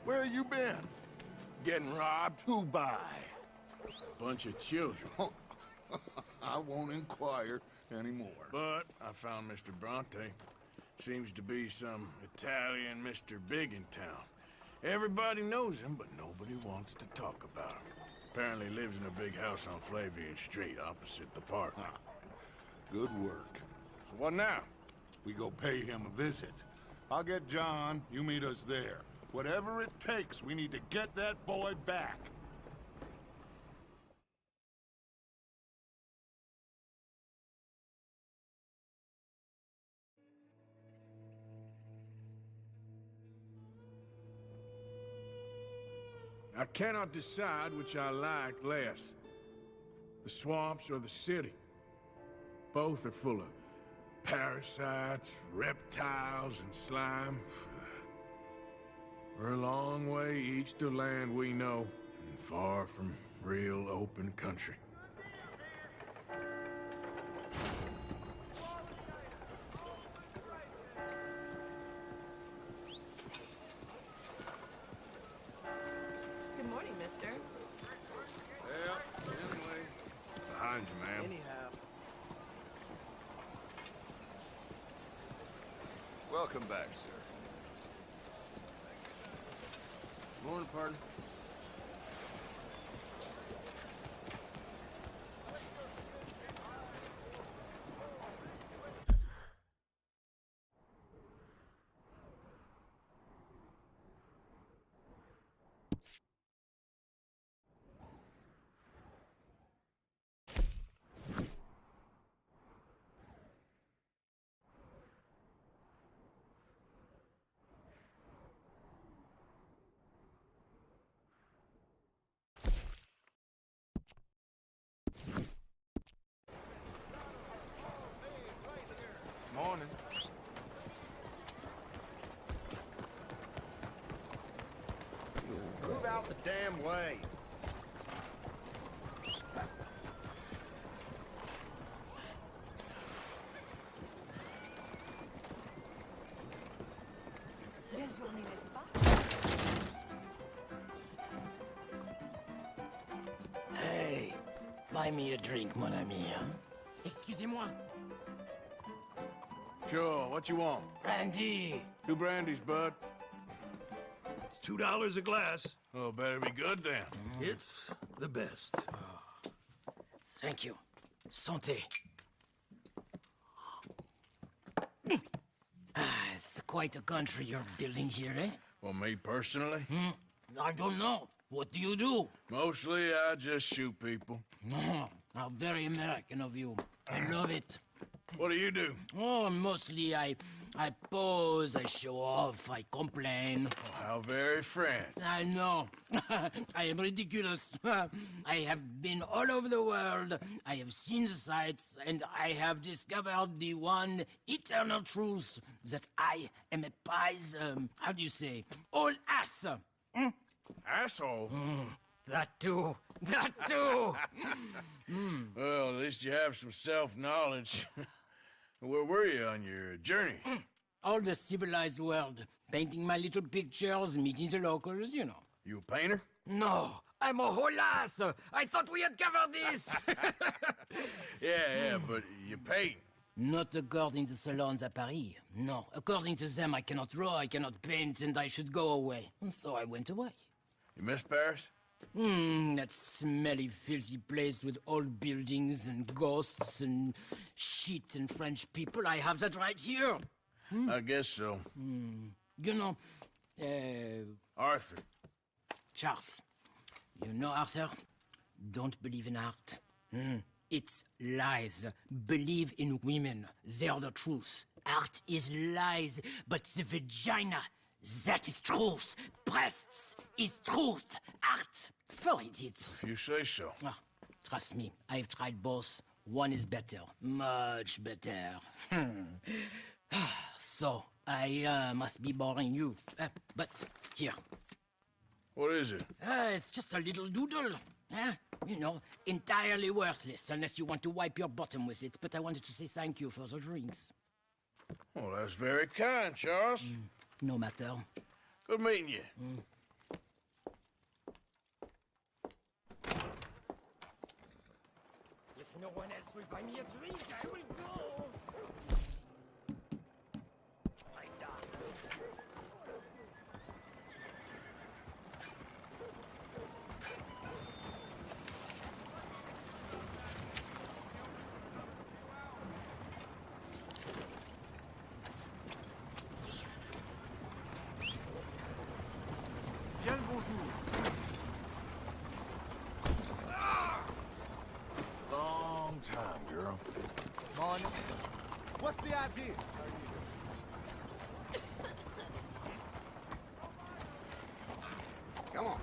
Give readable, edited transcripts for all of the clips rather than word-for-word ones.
Where you been? Getting robbed? Who by? Bunch of children. Oh, I won't inquire anymore. But I found Mr. Bronte. Seems to be some Italian Mr. Big in town. Everybody knows him, but nobody wants to talk about him. Apparently lives in a big house on Flavian Street, opposite the park. Good work. So what now? We go pay him a visit. I'll get John, you meet us there. Whatever it takes, we need to get that boy back. I cannot decide which I like less. The swamps or the city. Both are full of parasites, reptiles, and slime. We're a long way east of land we know, and far from real open country. Good morning, mister. Yeah, anyway. Behind you, ma'am. Anyhow. Welcome back, sir. Morning, partner. Morning. Move out the damn way. Hey, buy me a drink, mon ami. Excusez-moi. Sure, what you want? Randy. 2 brandies, bud. It's $2 a glass. Oh, better be good then. It's the best. Thank you. Santé. It's quite a country you're building here, eh? Well, me personally? I don't know. What do you do? Mostly, I just shoot people. Oh, how very American of you. I love it. What do you do? Oh, mostly I pose, I show off, I complain. Oh, how very French. I know. I am ridiculous. I have been all over the world. I have seen the sights, and I have discovered the one eternal truth that I am a pies, how do you say, old ass. Asshole? That too. That too. Well, at least you have some self-knowledge. Where were you on your journey? All the civilized world. Painting my little pictures, meeting the locals, you know. You a painter? No, I'm a whole ass. I thought we had covered this. Yeah, but you paint. Not according to salons at Paris. No, according to them, I cannot draw, I cannot paint, and I should go away. And so I went away. You miss Paris? That smelly, filthy place with old buildings and ghosts and shit and French people. I have that right here. I guess so. You know, Arthur. Charles. You know, Arthur? Don't believe in art. It's lies. Believe in women. They're the truth. Art is lies, but the vagina, that is truth. Breasts is truth. Art, it's for idiots. If you say so. Ah, trust me, I've tried both. One is better. Much better. So, I must be boring you. But, here. What is it? It's just a little doodle. You know, entirely worthless unless you want to wipe your bottom with it. But I wanted to say thank you for the drinks. Oh, that's very kind, Charles. No matter. Good meeting you. no one else will buy me a drink, I will go! My darling. Bien le bonjour. Long time, girl. Morning. What's the idea? Come on.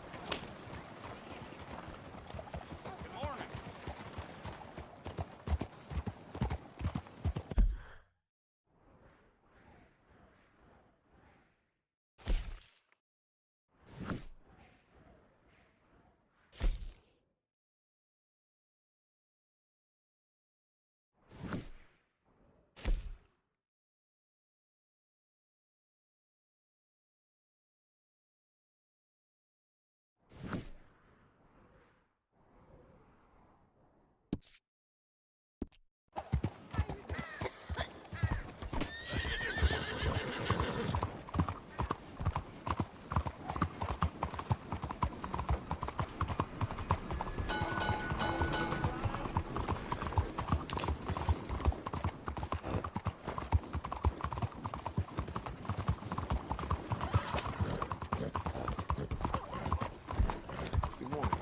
Good morning.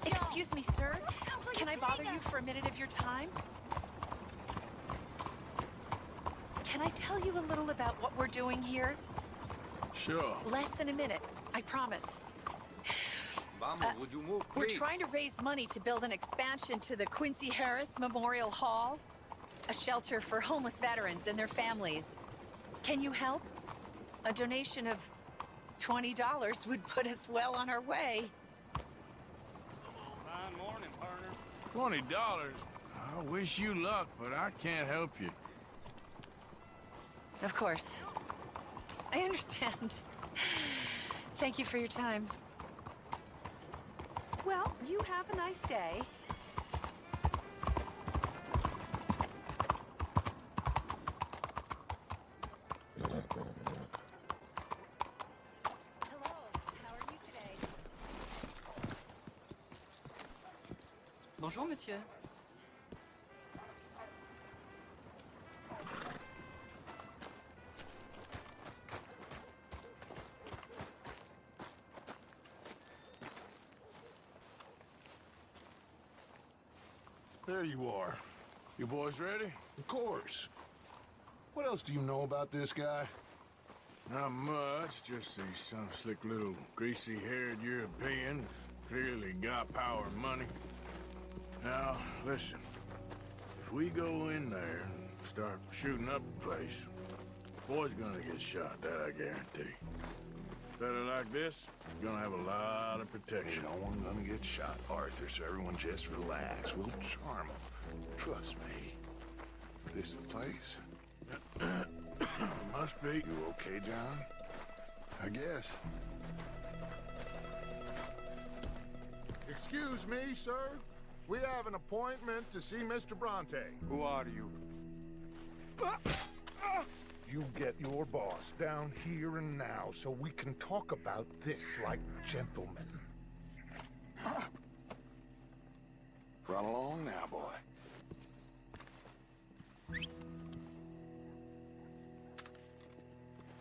Excuse me, sir. Can I bother you for a minute of your time? Can I tell you a little about what we're doing here? Sure. Less than a minute, I promise. Vamos, would you move, We're please? trying to raise money to build an expansion to the Quincy Harris Memorial Hall, a shelter for homeless veterans and their families. Can you help? A donation of $20 would put us well on our way. Fine morning, partner. $20? I wish you luck, but I can't help you. Of course. I understand. Thank you for your time. Well, you have a nice day. Hello, how are you today? Bonjour, monsieur. There you are. You boys ready? Of course. What else do you know about this guy? Not much, just he's some slick little greasy-haired European who's clearly got power and money. Now, listen. If we go in there and start shooting up the place, boy's gonna get shot, that I guarantee. Fella like this is gonna have a lot of protection. Ain't no one gonna get shot, Arthur, so everyone just relax. We'll charm him. Trust me. This the place? Must be. You okay, John? I guess. Excuse me, sir. We have an appointment to see Mr. Bronte. Who are you? You get your boss down here and now so we can talk about this like gentlemen. Run along now, boy.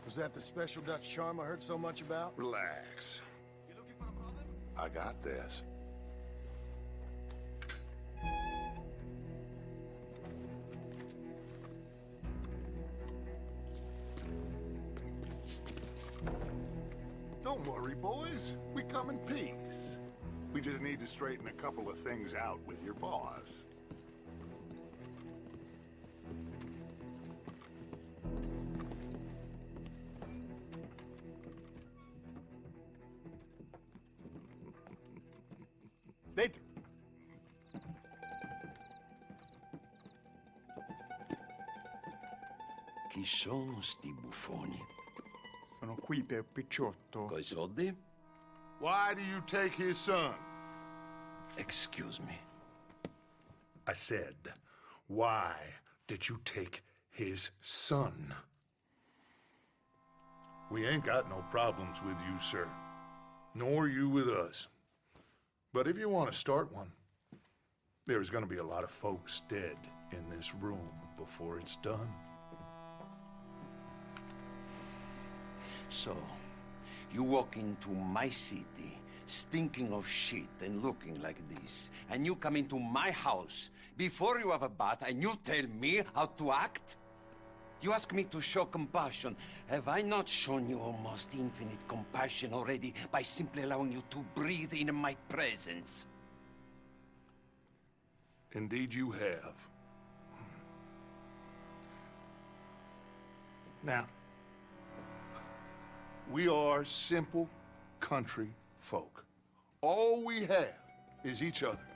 Was that the special Dutch charm I heard so much about? Relax. I got this. Don't worry, boys. We come in peace. We just need to straighten a couple of things out with your boss. Dentro. Chi sono sti buffoni? Sono qui per Picciotto. Coi soldi? Why do you take his son? Excuse me. I said, why did you take his son? We ain't got no problems with you, sir. Nor you with us. But if you want to start one, there's gonna be a lot of folks dead in this room before it's done. So, you walk into my city, stinking of shit and looking like this, and you come into my house before you have a bath and you tell me how to act? You ask me to show compassion. Have I not shown you almost infinite compassion already by simply allowing you to breathe in my presence? Indeed you have. Now, we are simple country folk. All we have is each other.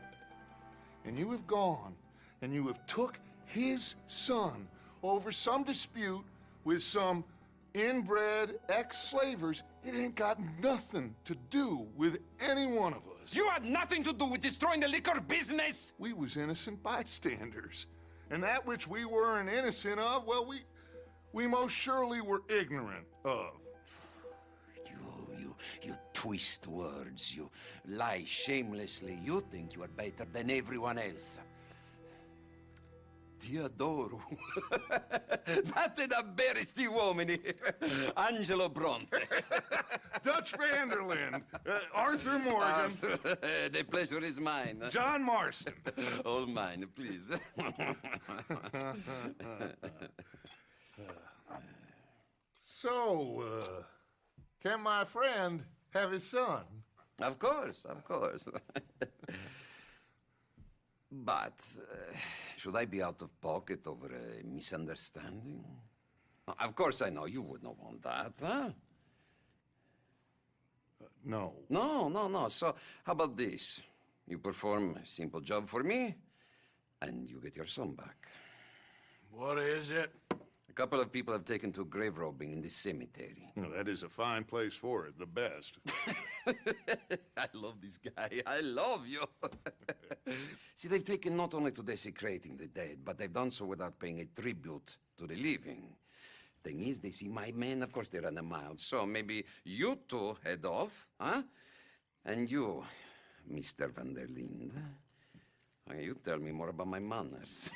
And you have gone and you have took his son over some dispute with some inbred ex-slavers. It ain't got nothing to do with any one of us. You had nothing to do with destroying the liquor business! We was innocent bystanders. And that which we weren't innocent of, well, we most surely were ignorant of. You twist words, you lie shamelessly. You think you are better than everyone else. Ti adoro. Date da bere sti uomini. Angelo Bronte. Dutch Vanderlyn. Arthur Morgan. Arthur, the pleasure is mine. John Marston. All mine, please. So, can my friend have his son? Of course, of course. But, should I be out of pocket over a misunderstanding? Of course I know you would not want that, huh? No. No. So, how about this? You perform a simple job for me, and you get your son back. What is it? A couple of people have taken to grave robbing in this cemetery. Well, that is a fine place for it, the best. I love this guy. I love you. See, they've taken not only to desecrating the dead, but they've done so without paying a tribute to the living. Thing is, they see my men, of course they run them out. So maybe you two head off, huh? And you, Mr. Van der Linde, you tell me more about my manners.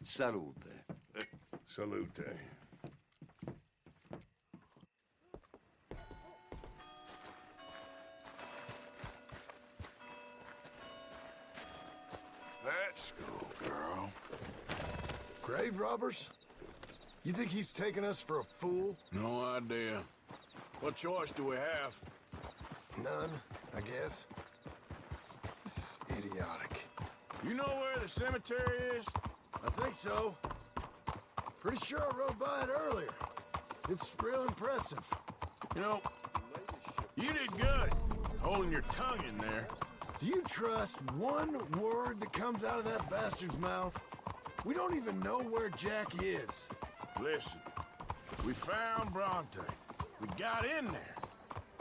Salute. Salute. Let's go, girl. Grave robbers? You think he's taking us for a fool? No idea. What choice do we have? None, I guess. This is idiotic. You know where the cemetery is? I think so. Pretty sure I rode by it earlier. It's real impressive. You know, you did good holding your tongue in there. Do you trust one word that comes out of that bastard's mouth? We don't even know where Jack is. Listen, we found Bronte. We got in there.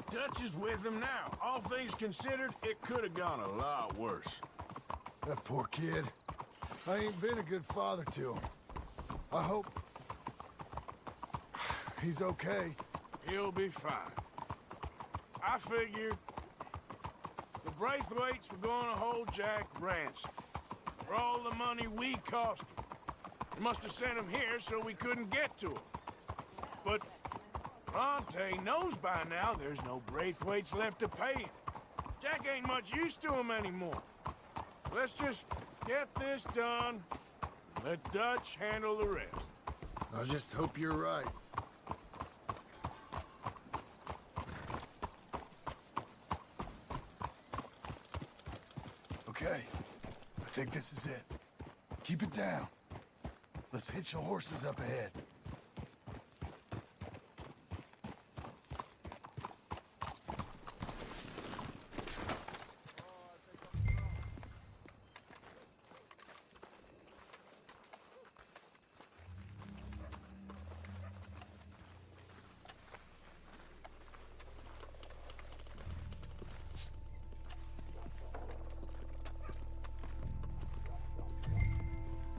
Dutch is with him now. All things considered, it could have gone a lot worse. That poor kid. I ain't been a good father to him. I hope he's okay. He'll be fine. I figured the Braithwaites were going to hold Jack ransom for all the money we cost him. They must have sent him here so we couldn't get to him. But Bronte knows by now there's no Braithwaites left to pay him. Jack ain't much use to him anymore. Let's just get this done. Let Dutch handle the rest. I just hope you're right. Okay, I think this is it. Keep it down. Let's hitch the horses up ahead.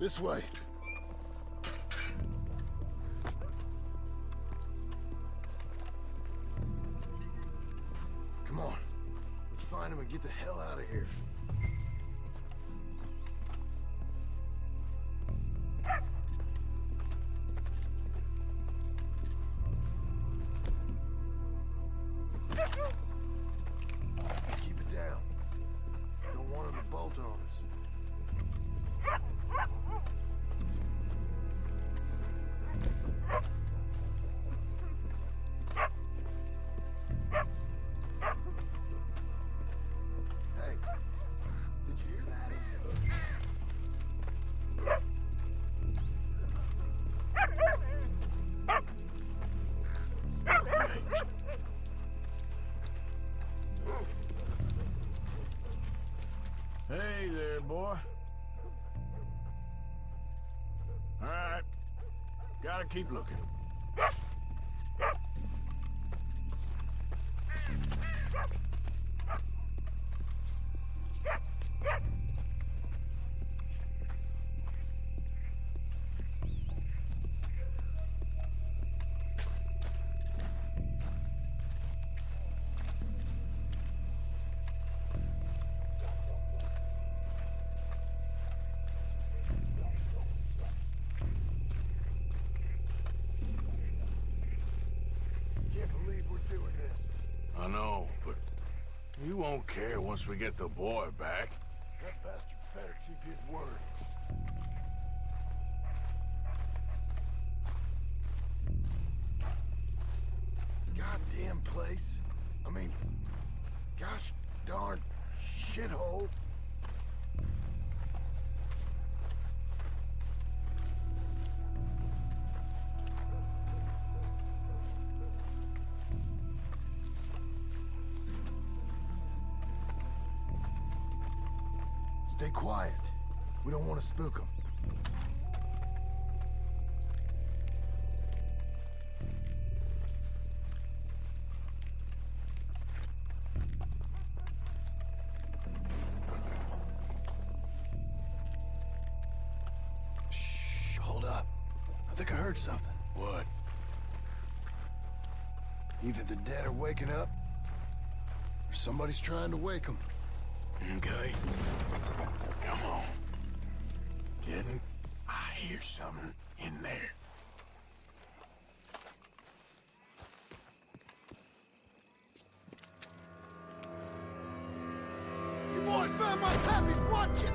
This way. Come on. Let's find him and get the hell out of here. Keep it down. Don't want him to bolt on us. Hey, did you hear that? Hey there, boy. All right. Gotta keep looking. Can't believe we're doing this. I know, but you won't care once we get the boy back. That bastard better keep his word. Goddamn place. I mean, gosh darn shithole. Stay quiet. We don't want to spook them. Shh, hold up. I think I heard something. What? Either the dead are waking up, or somebody's trying to wake them. Okay. Come on. Get in. I hear something in there. You boys found my pappy's watching!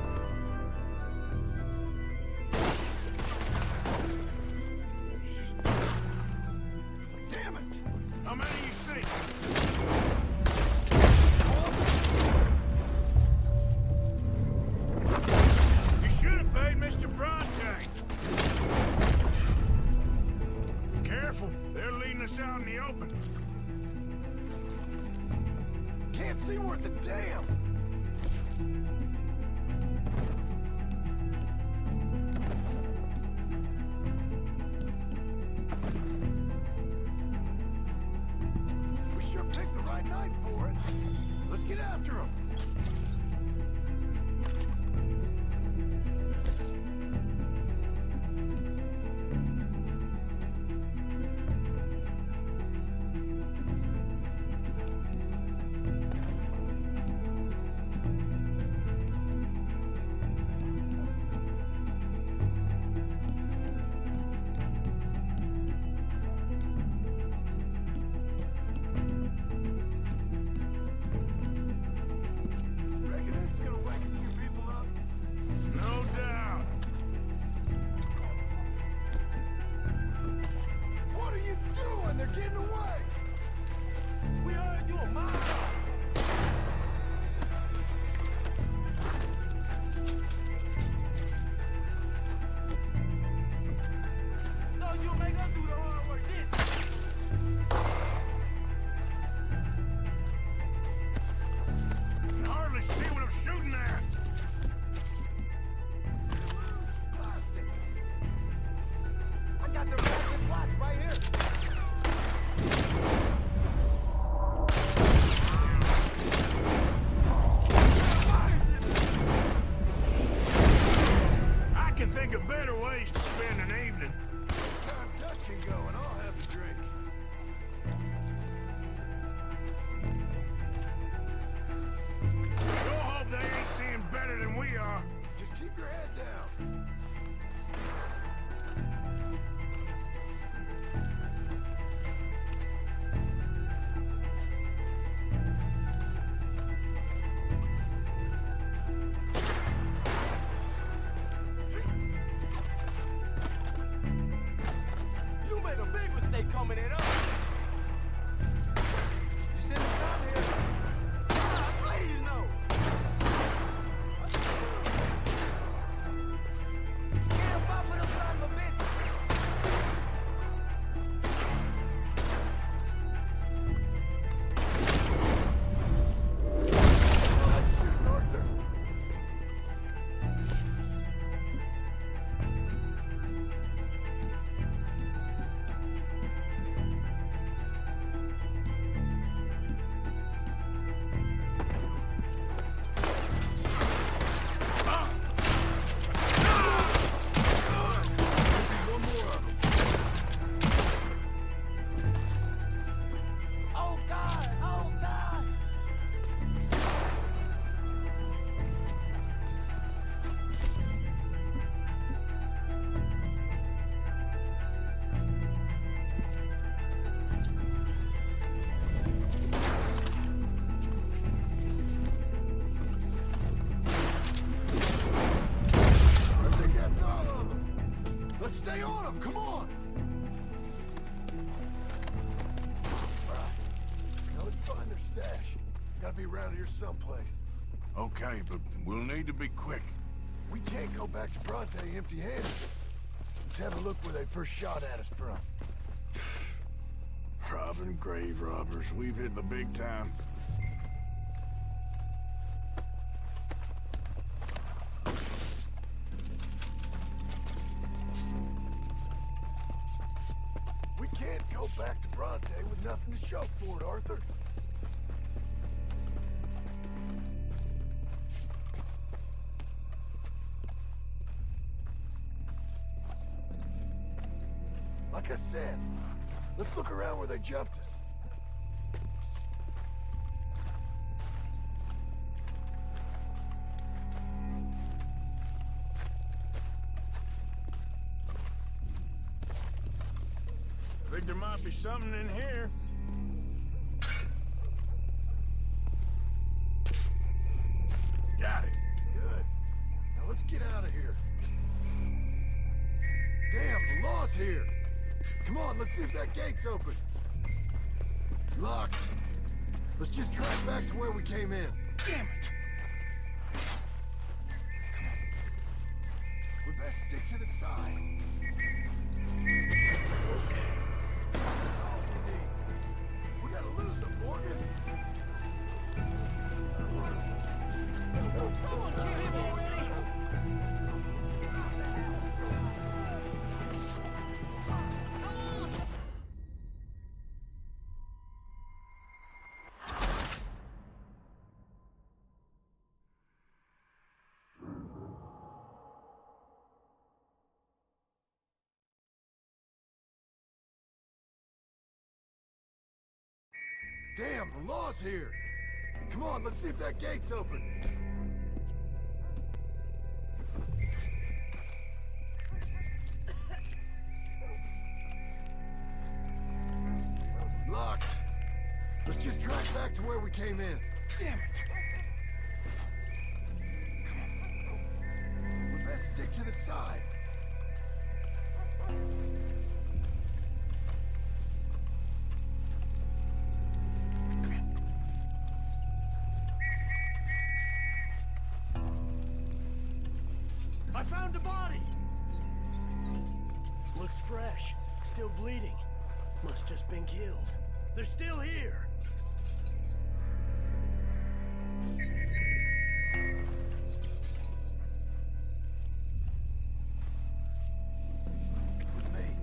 Damn it! How many you see? You should have paid Mr. Bronte. Careful, they're leading us out in the open. Can't see worth a damn! We sure picked the right night for it. Let's get after him. Reckon this is gonna wake a few people up? No doubt. What are you doing? They're getting away! We heard you a mile! Thought you'd make us do the hard work, didn't You can hardly see what I'm shooting at. I got the rabbit watch right here. be around here someplace. Okay, but we'll need to be quick. We can't go back to Bronte empty-handed. Let's have a look where they first shot at us from. Robbing grave robbers. We've hit the big time. We can't go back to Bronte with nothing to show for it, Arthur. Like I said, let's look around where they jumped us. Think there might be something in here. Got it. Good. Now let's get out of here. Damn, the law's here. Come on, let's see if that gate's open. Locked. Let's just track back to where we came in. Damn it! We best stick to the side. That's all we need. We gotta lose them, Morgan. Someone kill him already! Damn, the law's here. Come on, let's see if that gate's open. Locked. Let's just track back to where we came in. Damn it! We best stick to the side. I found a body! Looks fresh. Still bleeding. Must just been killed. They're still here! With me.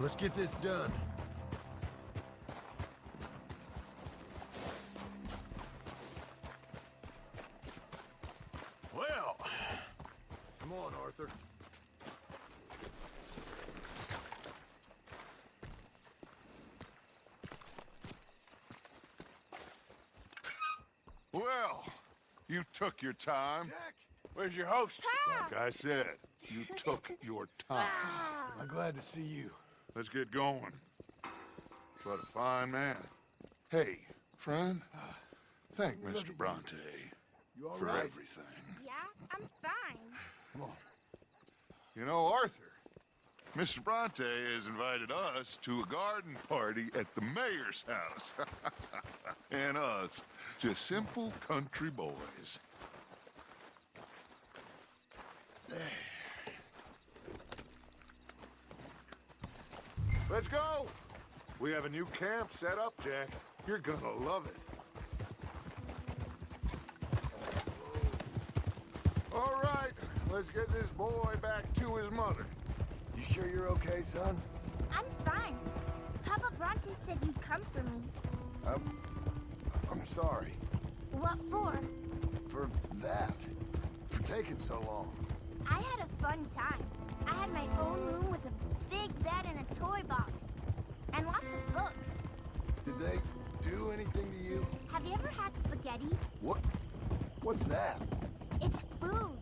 Let's get this done. Well, Come on, Arthur. Well, you took your time. Jack! where's your host? Like I said, you took your time. I'm glad to see you. Let's get going. What a fine man. Hey, friend, thank Mr. Bronte You all for right? everything. Yeah, I'm fine. Come on. You know, Arthur, Mr. Bronte has invited us to a garden party at the mayor's house. And us, just simple country boys. Let's go! We have a new camp set up, Jack. You're gonna love it. All right, let's get this boy back to his mother. You sure you're okay, son? I'm fine. Papa Bronte said you'd come for me. I'm sorry. What for? For that. For taking so long. I had a fun time. I had my own room with a big bed and a toy box. And lots of books. Did they do anything to you? Have you ever had spaghetti? What's that? It's food.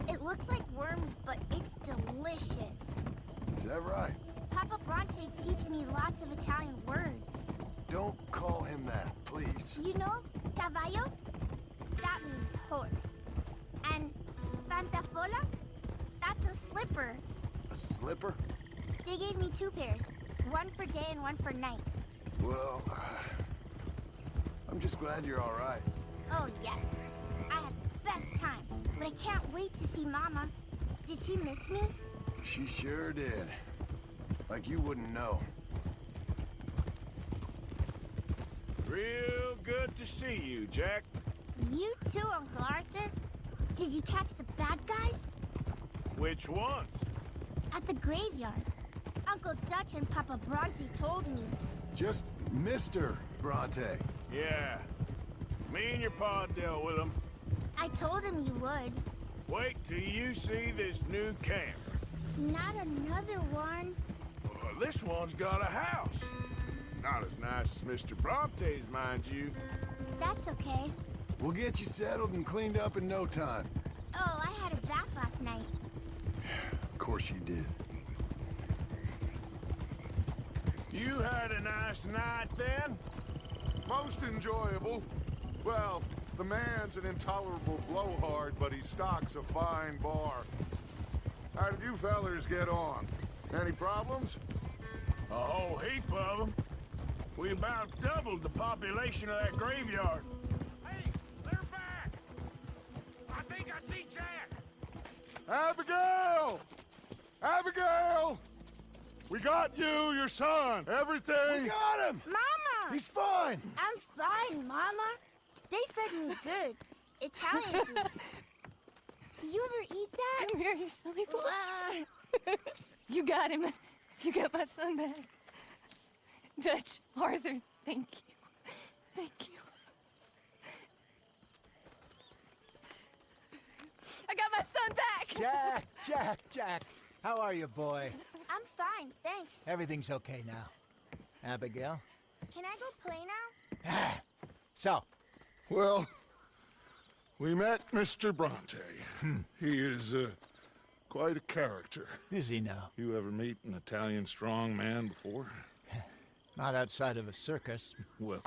It looks like worms, but it's delicious. Is that right? Papa Bronte teaches me lots of Italian words. Don't call him that, please. You know, caballo? That means horse. And pantafola? That's a slipper. A slipper? They gave me 2 pairs. One for day and one for night. Well, I'm just glad you're all right. Oh, yes. I had the best time. But I can't wait to see Mama. Did she miss me? She sure did. Like you wouldn't know. Real good to see you, Jack. You too, Uncle Arthur. Did you catch the bad guys? Which ones? At the graveyard. Uncle Dutch and Papa Bronte told me. Just Mr. Bronte. Yeah. Me and your pa dealt with them. I told him you would. Wait till you see this new camp. Not another one. Well, this one's got a house. Not as nice as Mr. Bronte's, mind you. That's okay. We'll get you settled and cleaned up in no time. Oh, I had a bath last night. Of course you did. You had a nice night then? Most enjoyable. Well, the man's an intolerable blowhard, but he stocks a fine bar. How did you fellers get on? Any problems? A whole heap of them. We about doubled the population of that graveyard. Hey, they're back! I think I see Jack! Abigail! Abigail! We got you, your son, everything! We got him! Mama! He's fine! I'm fine, Mama. They fed me good. Italian food. Did you ever eat that? Come here, you silly boy. You got him. You got my son back. Dutch, Arthur, thank you. Thank you. I got my son back! Jack. How are you, boy? I'm fine, thanks. Everything's okay now. Abigail? Can I go play now? So? Well, we met Mr. Bronte. He is quite a character. Is he now? You ever meet an Italian strong man before? Not outside of a circus. Well,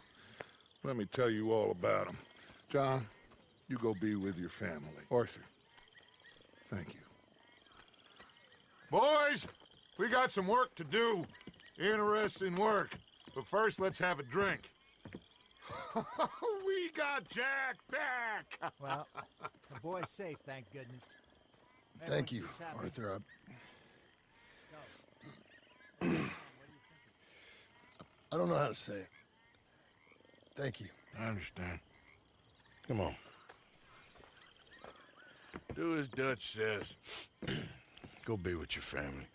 let me tell you all about him. John, you go be with your family. Arthur, thank you. Boys, we got some work to do. Interesting work. But first, let's have a drink. We got Jack back! Well, the boy's safe, thank goodness. Thank you, Arthur. I don't know how to say it. Thank you. I understand. Come on. Do as Dutch says. Go be with your family.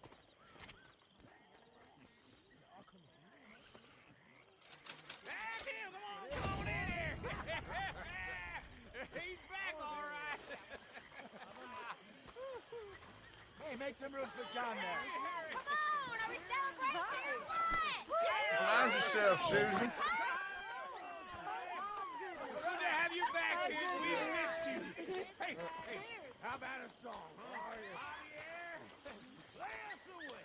Make some room for John there. Come on, are we celebrating or what? Mind yourself, Susan. Good to have you back, kid. We missed you. Hey, how about a song, huh? Javier, play us away.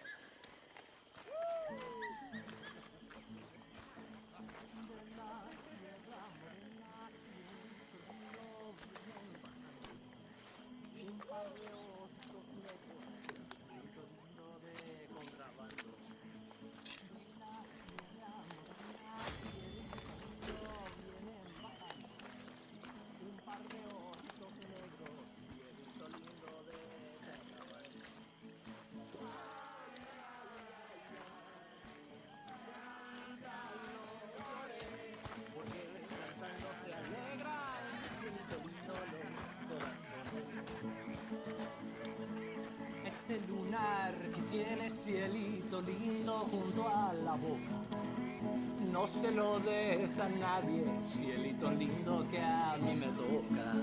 Ese lunar que tiene cielito lindo junto a la boca. No se lo des a nadie, cielito lindo que a mí me toca.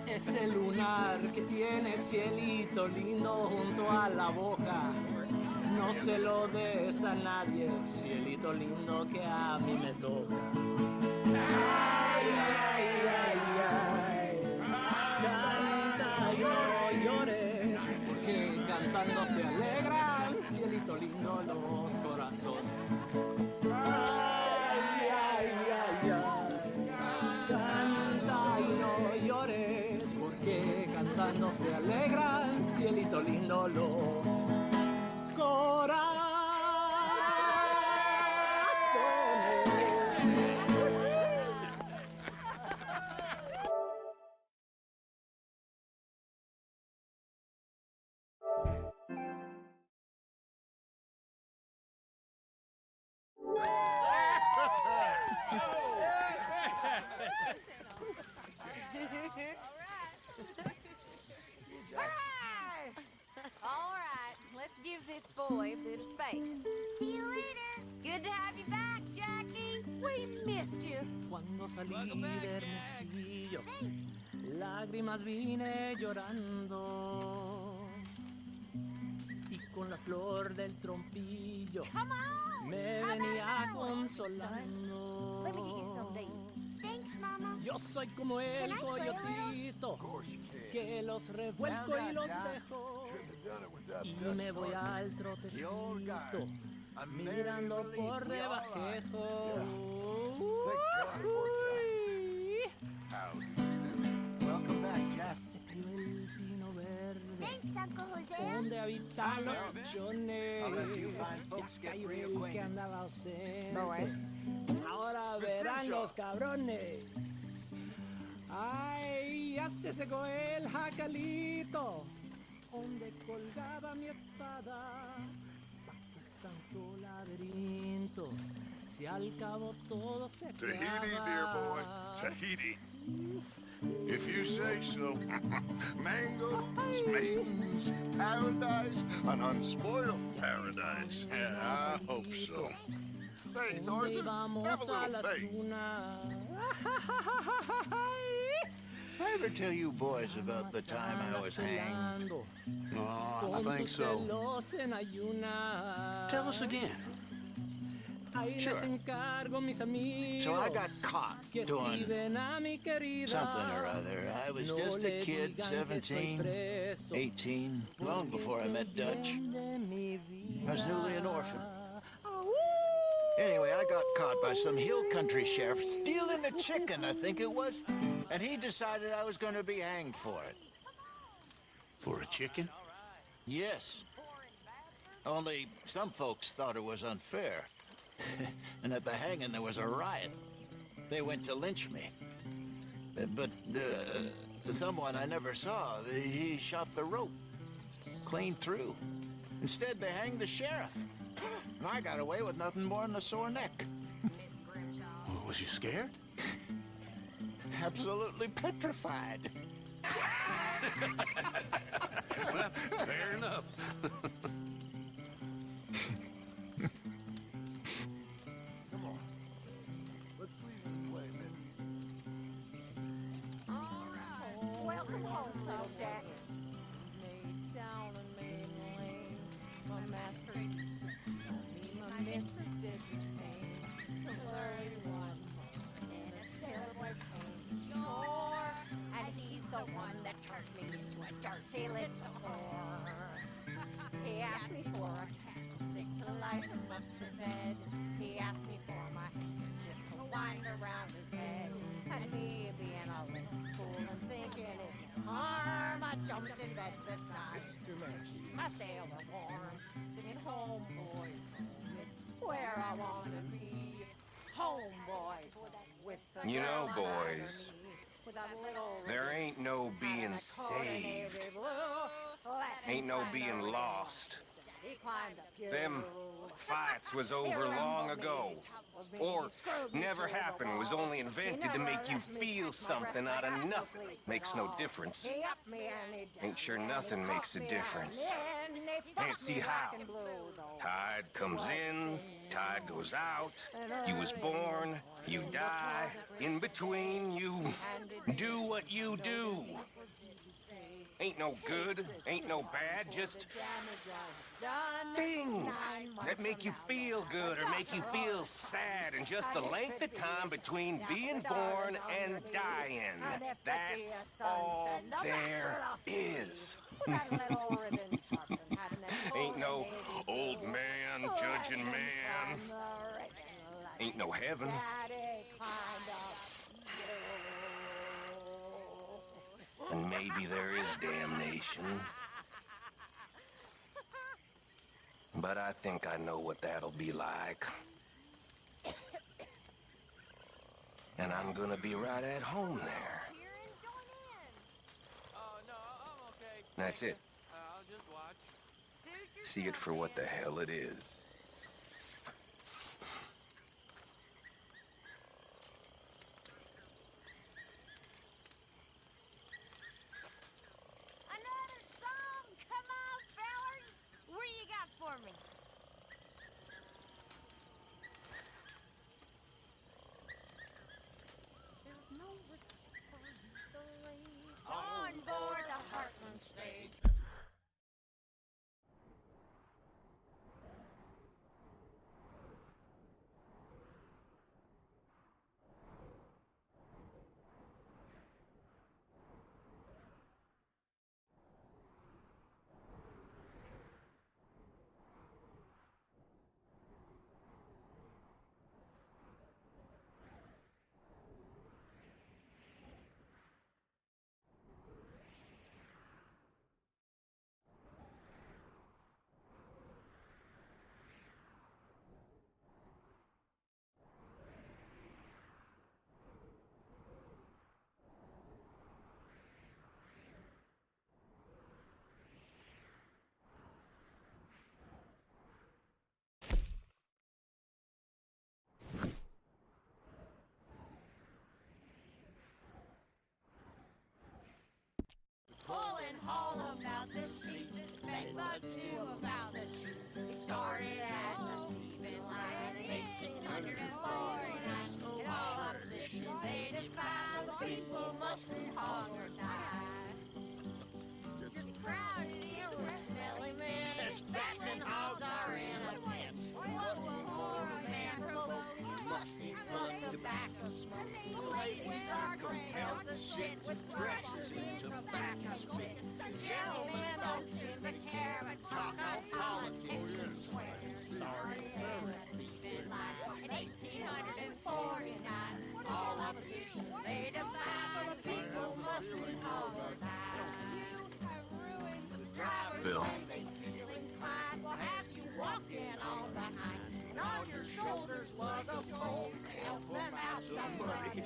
Ese lunar que tiene cielito lindo junto a la boca. No se lo des a nadie, cielito lindo que a mí me toca. Ay, ay, ay, ay. Canta y no llores, porque cantando se alegran, cielito lindo, los corazones. Ay, ay, ay, ay. Canta y no llores, porque cantando se alegran, cielito lindo, los corazones. All right, let's give this boy a bit of space. See you later. Good to have you back, Jackie. We missed you. Cuando salí de Hermosillo, lágrimas vine llorando. Y con la flor del trompillo me venía consolando. Let me get you something to eat. Thanks, Mama. Yo soy como el coyotito que los revuelco y los dejo. Y me voy al trotecito mirando por debajejo. Welcome back, Jack. Se cayó el pino verde. Thanks, Uncle Jose. Donde habitan los pichones. Ya cayó el que andaba ausente. Ahora verán los cabrones. Ay, ya se secó el jacalito. Donde colgaba mi espada. Bajo tanto laberinto. Si al cabo todo se Tahiti, acaba. dear boy. Tahiti. If you say so. Mangoes, maidens, paradise, an unspoiled paradise. Yeah, I hope so. Faith, ¿Dónde Arthur, vamos have a a little las faith. lunas? I ever tell you boys about the time I was hanged? No, I think so. Tell us again. Ahí Sure. les encargo, mis amigos. So I got caught que doing si ven a mi querida, something or other. I was no just a le kid, digan que estoy 17, preso, 18, long before I met Dutch. I was newly an orphan. Anyway, I got caught by some hill country sheriff stealing a chicken, I think it was, and he decided I was going to be hanged for it. For a chicken? Yes. Only some folks thought it was unfair. And at the hanging, there was a riot. They went to lynch me. But someone I never saw, he shot the rope clean through. Instead, they hanged the sheriff. And I got away with nothing more than a sore neck. Was you scared? Absolutely petrified. Well, fair enough. Come on. Let's leave it and play, baby. Welcome home, Soft Jack. Mrs. Did you sing? To learn one more in a silver cage. Sure, and he's the one that turned me into a dirty little whore. He asked me for a candlestick to light him up to bed. He asked me for my handkerchief to wind around his head. And me being a little fool and thinking it no harm, I jumped in bed beside my sailor warm, singing home, boys, home, it's where I want to be. Home, boys, with the You know, girl boys, underneath, with a little there ain't no being saved. Ain't no being lost. Them fights was over long ago. Or never happened, was only invented to make you feel something out of nothing. Makes no difference. Ain't sure nothing makes a difference. Can't see how. Tide comes in, tide goes out. You was born, you die. In between, you do what you do. Ain't no good, ain't no bad, just things that make you feel good or make you feel sad, and just the length of time between being born and dying. That's all there is. Ain't no old man judging man. Ain't no heaven. And maybe there is damnation. But I think I know what that'll be like. And I'm gonna be right at home there. That's it. I'll just watch. See it for what the hell it is. Another song! Come on, fellas! What do you got for me? There's no on board the Heartland stage. Pulling all about the sheets, bedbugs knew about the sheets. He started as a thieving lad in 1849. In all opposition, they defied the people must hog or die. The crowd here was smelly men, as fattening hogs are in a pinch. What will more a man provoke? You must inhale tobacco smoke. The ladies are compelled to sit with dresses in tobacco spit. The gentlemen don't seem to care, but talk on politics and swear. Started as a thieving line in 1849. All opposition they defied, so the people must hog or die. You have ruined the drivers. Bill. And they feel inclined. Will have you walking on behind. And on your shoulders lug a pole to help them out somebody.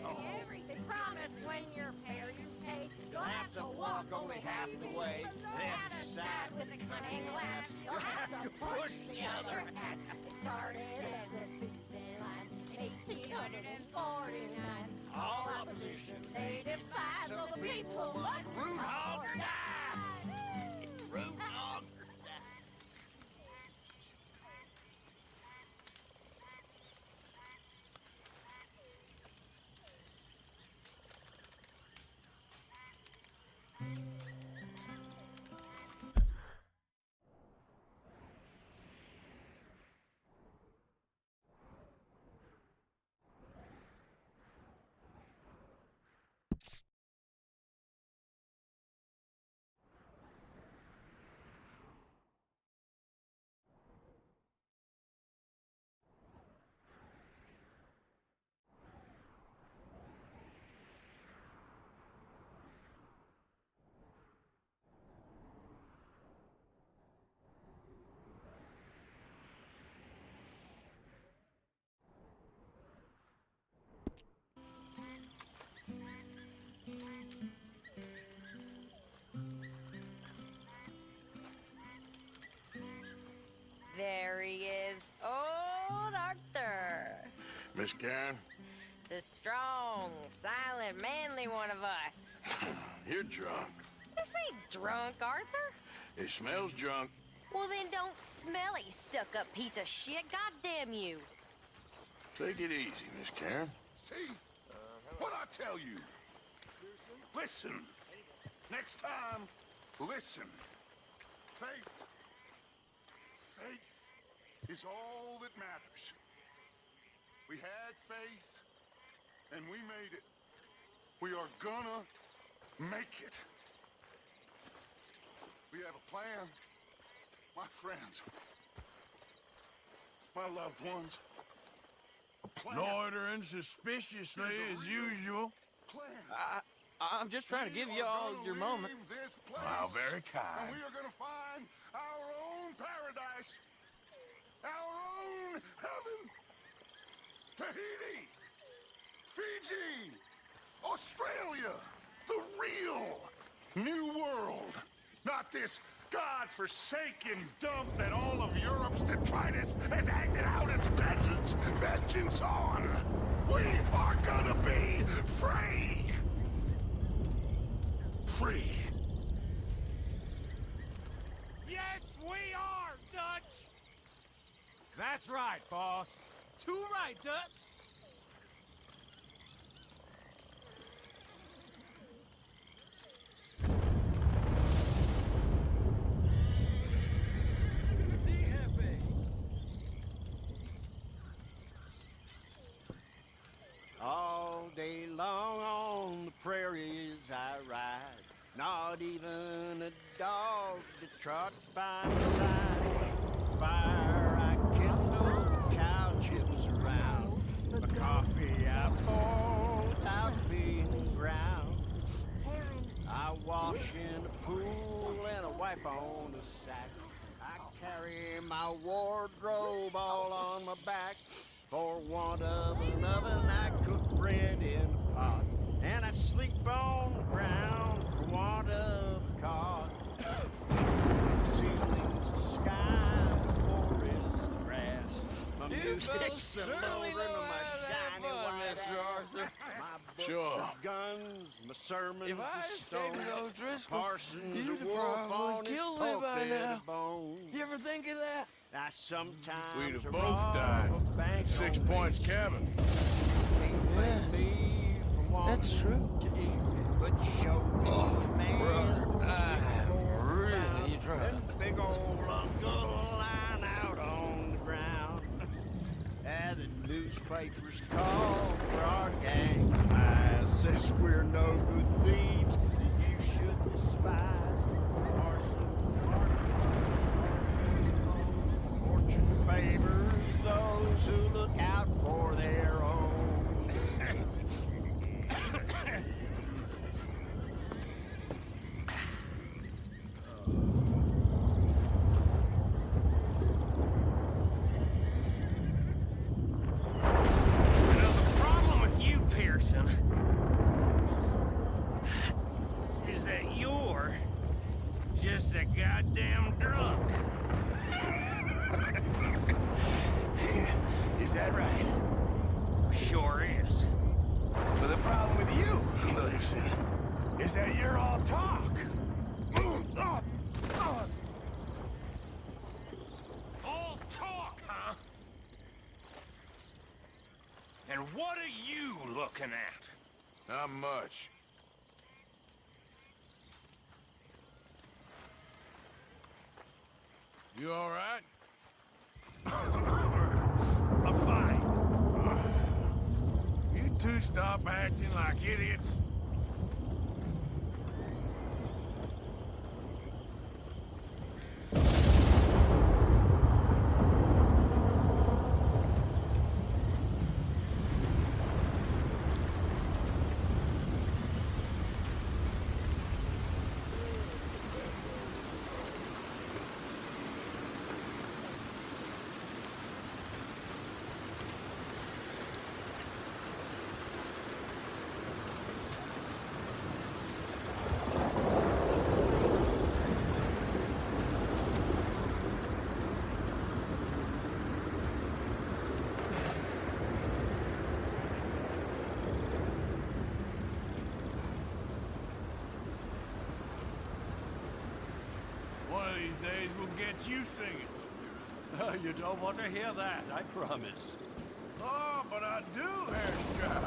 They promise when you're fair you pay. You'll have to walk only half the way. Then side with a cunning laugh. You'll have to push the other half. They started as a thieving line in 1849. All opposition they defy, so the people must root hog or die. Root hog or die. Miss Karen? The strong, silent, manly one of us. You're drunk. This ain't drunk, Arthur. It smells drunk. Well, then don't smell it, you stuck-up piece of shit. Goddamn you. Take it easy, Miss Karen. See? What I tell you? Listen. Next time, listen. Faith. Faith is all that matters. We had faith, and we made it. We are gonna make it. We have a plan. My friends. My loved ones. A plan. Loitering suspiciously as usual. I'm just trying to give you all your moment. Wow, very And kind. we are gonna find our own paradise. Our own heaven. Tahiti. Fiji. Australia. The real new world. Not this God-forsaken dump that all of Europe's detritus has acted out its vengeance on. We are gonna be free. Free. Yes, we are, Dutch! That's right, boss. Too right, Dutch. All day long on the prairies I ride. Not even a dog to trot by my side. Fire I kindle, cow chips around. The coffee I pour without being ground. I wash in the pool and I wipe on the sack. I carry my wardrobe all on my back. For want of an oven, I cook bread in a pot. And I sleep on the ground for want of a cot. Ceiling's the sky, the floor is the grass. My music's the motor, my shiny white ass. My books are guns, my sermons If I the had stone. saved those Driscolls, Parsons you'd a wolf have on probably his killed me by pulpit now. of bone. You ever think of that? I sometimes We'd have rob both died. a bank 6 on points Main cabin. Can't blame me for wanting That's true. to eat, but show me a man I'm really drunk. and big old uncle lying out on the ground. And the newspapers call for our gang's demise. Says we're no good thieves that you should despise. Fortune favors those who look out for their own. You know, the problem with you, Pearson, is that you're just a goddamn drunk. Is that right? Sure is. But the problem with you, listen, is that you're all talk. All talk, huh? And what are you looking at? Not much. You all right? I'm fine. You two stop acting like idiots. get you singing. You don't want to hear that, I promise. Oh, but I do, Herr Strauss.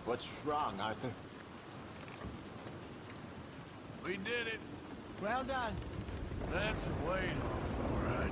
What's wrong, Arthur? We did it. Well done. That's the way off, all right.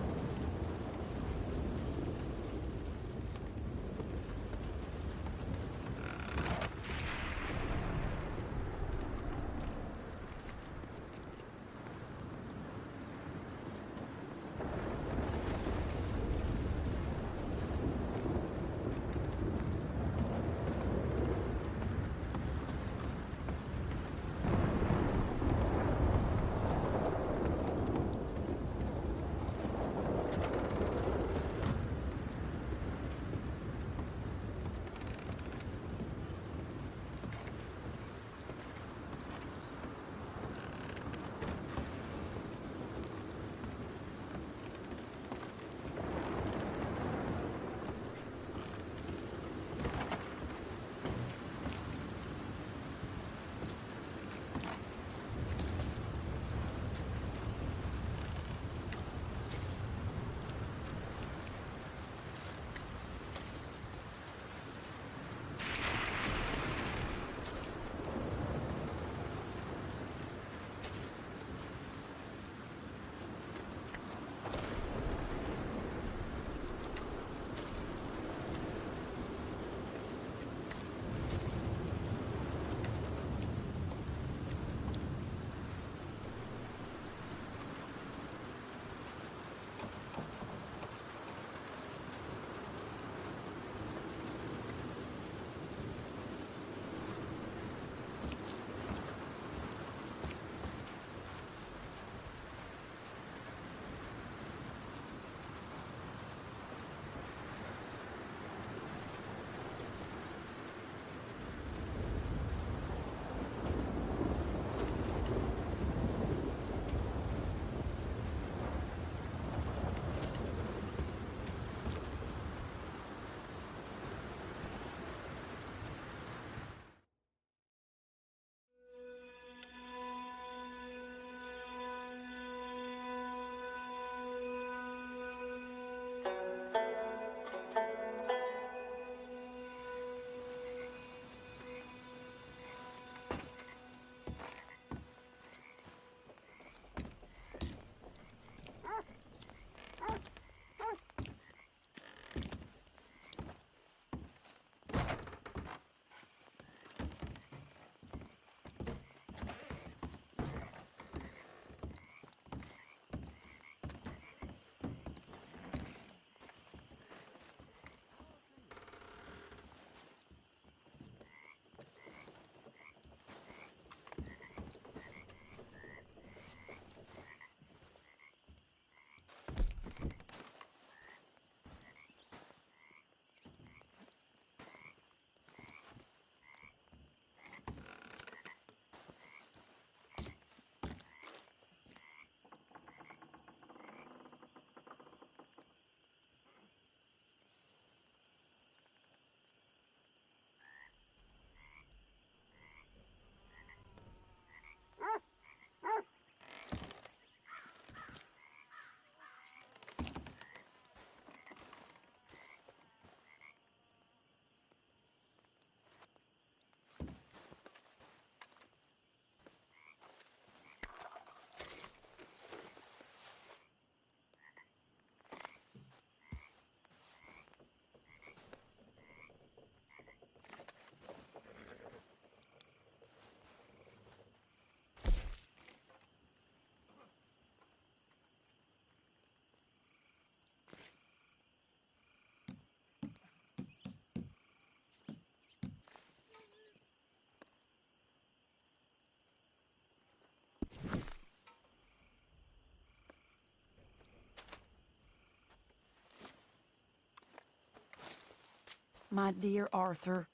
My dear Arthur,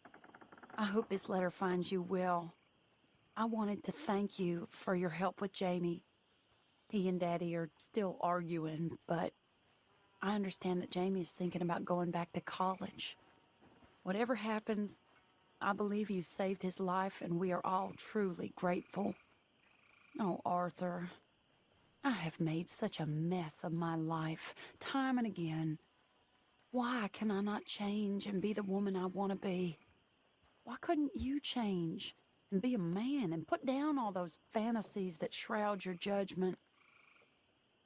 I hope this letter finds you well. I wanted to thank you for your help with Jamie. He and Daddy are still arguing, but I understand that Jamie is thinking about going back to college. Whatever happens, I believe you saved his life, and we are all truly grateful. Oh, Arthur, I have made such a mess of my life, time and again. Why can I not change and be the woman I want to be? Why couldn't you change and be a man and put down all those fantasies that shroud your judgment?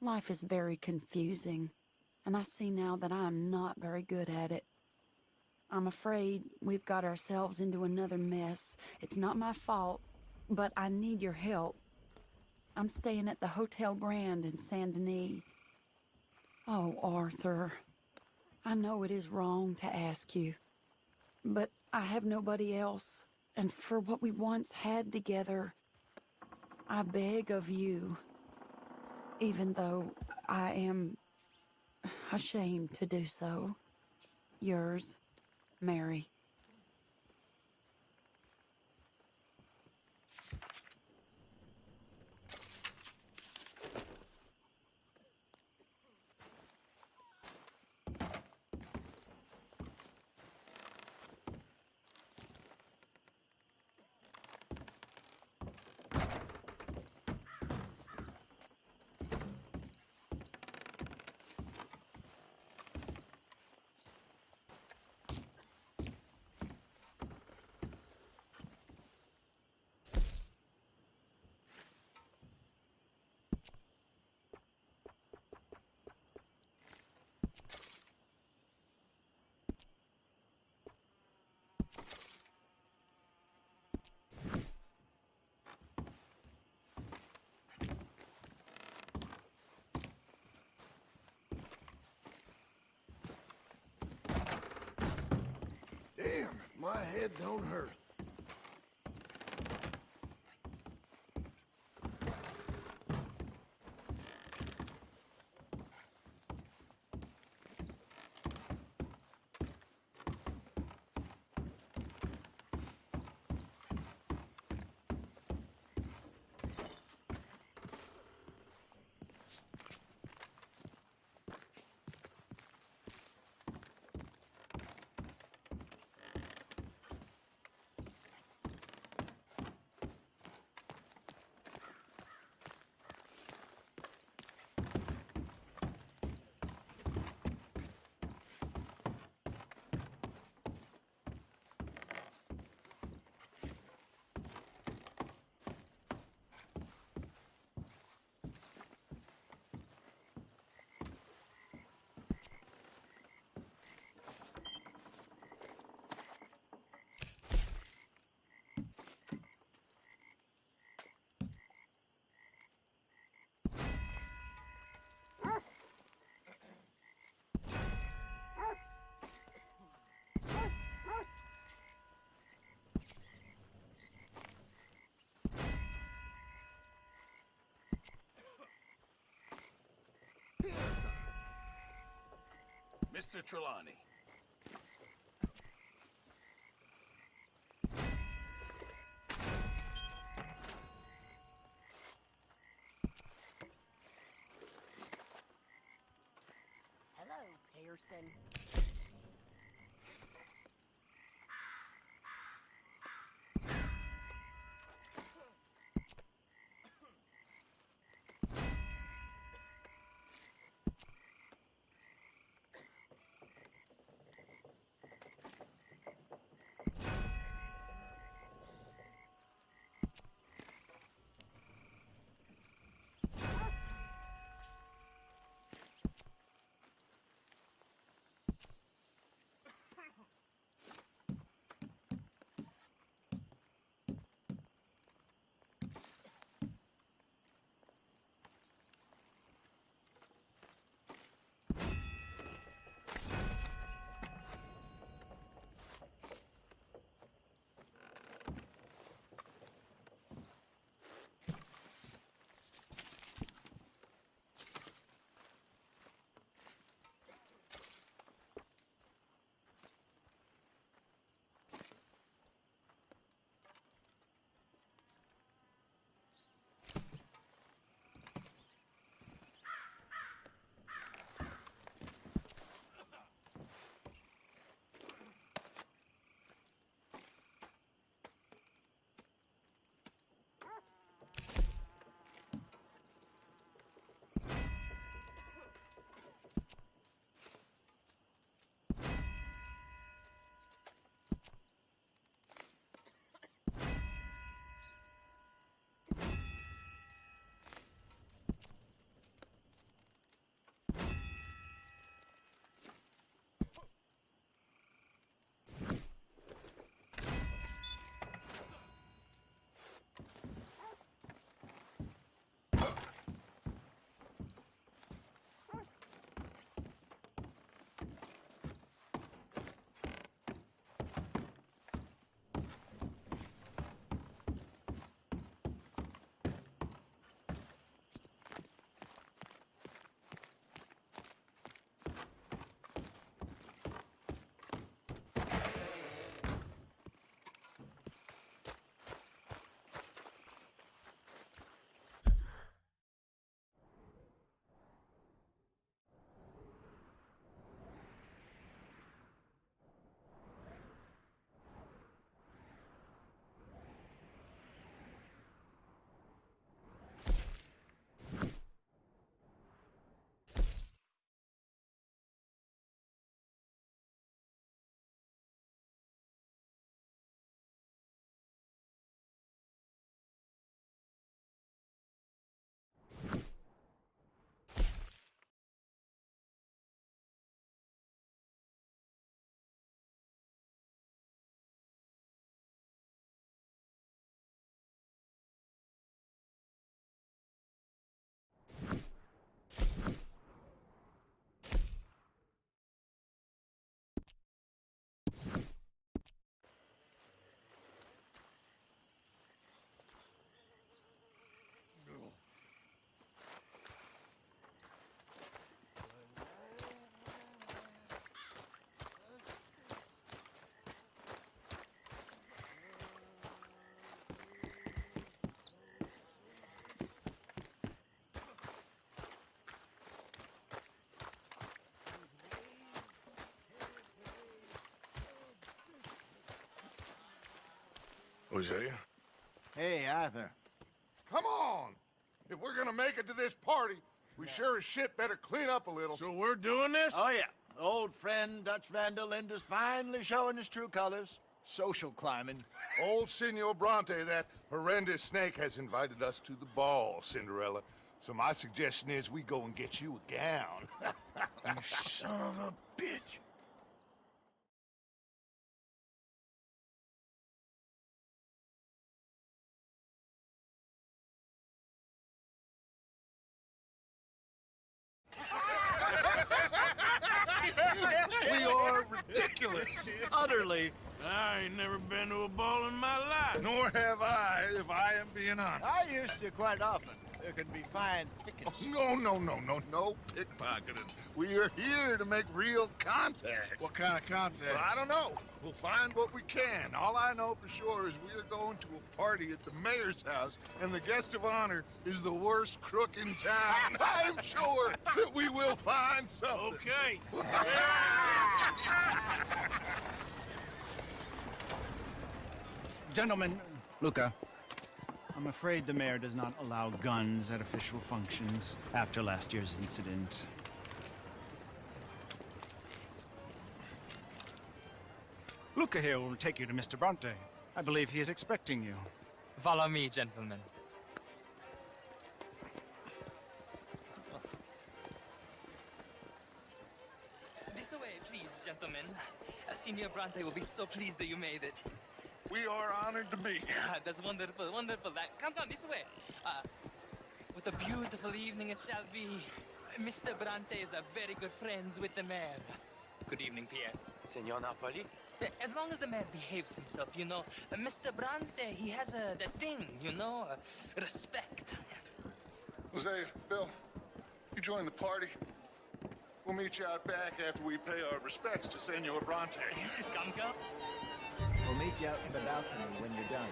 Life is very confusing, and I see now that I am not very good at it. I'm afraid we've got ourselves into another mess. It's not my fault, but I need your help. I'm staying at the Hotel Grand in Saint Denis. Oh, Arthur, I know it is wrong to ask you, but I have nobody else, and for what we once had together, I beg of you, even though I am ashamed to do so. Yours, Mary. Damn, if my head don't hurt. Mr. Trelawney. Hello, Pearson. Hosea? Hey, Arthur. Come on! If we're gonna make it to this party, we sure as shit better clean up a little. So we're doing this? Oh, yeah. Old friend Dutch Van der Linde's finally showing his true colors. Social climbing. Old Senor Bronte, that horrendous snake, has invited us to the ball, Cinderella. So my suggestion is we go and get you a gown. You son of a bitch. We are ridiculous. Utterly. I ain't never been to a ball in my life. Nor have I, if I am being honest. I used to quite often. There can be fine pickings. No pickpocketing. We are here to make real contact. What kind of contact? Well, I don't know. We'll find what we can. All I know for sure is we are going to a party at the mayor's house, and the guest of honor is the worst crook in town. I'm sure that we will find something. Okay. Gentlemen, Luca, I'm afraid the mayor does not allow guns at official functions after last year's incident. Luca here will take you to Mr. Bronte. I believe he is expecting you. Follow me, gentlemen. This way, please, gentlemen. Senior Bronte will be so pleased that you made it. We are honored to be here. That's wonderful, wonderful. Come this way. What a beautiful evening it shall be. Mr. Bronte is a very good friends with the mayor. Good evening, Pierre. Senor Napoli? As long as the mayor behaves himself, you know. Mr. Bronte, he has that thing, you know, respect. Hosea, Bill, you join the party. We'll meet you out back after we pay our respects to Senor Bronte. Come. We'll meet you out in the balcony when you're done.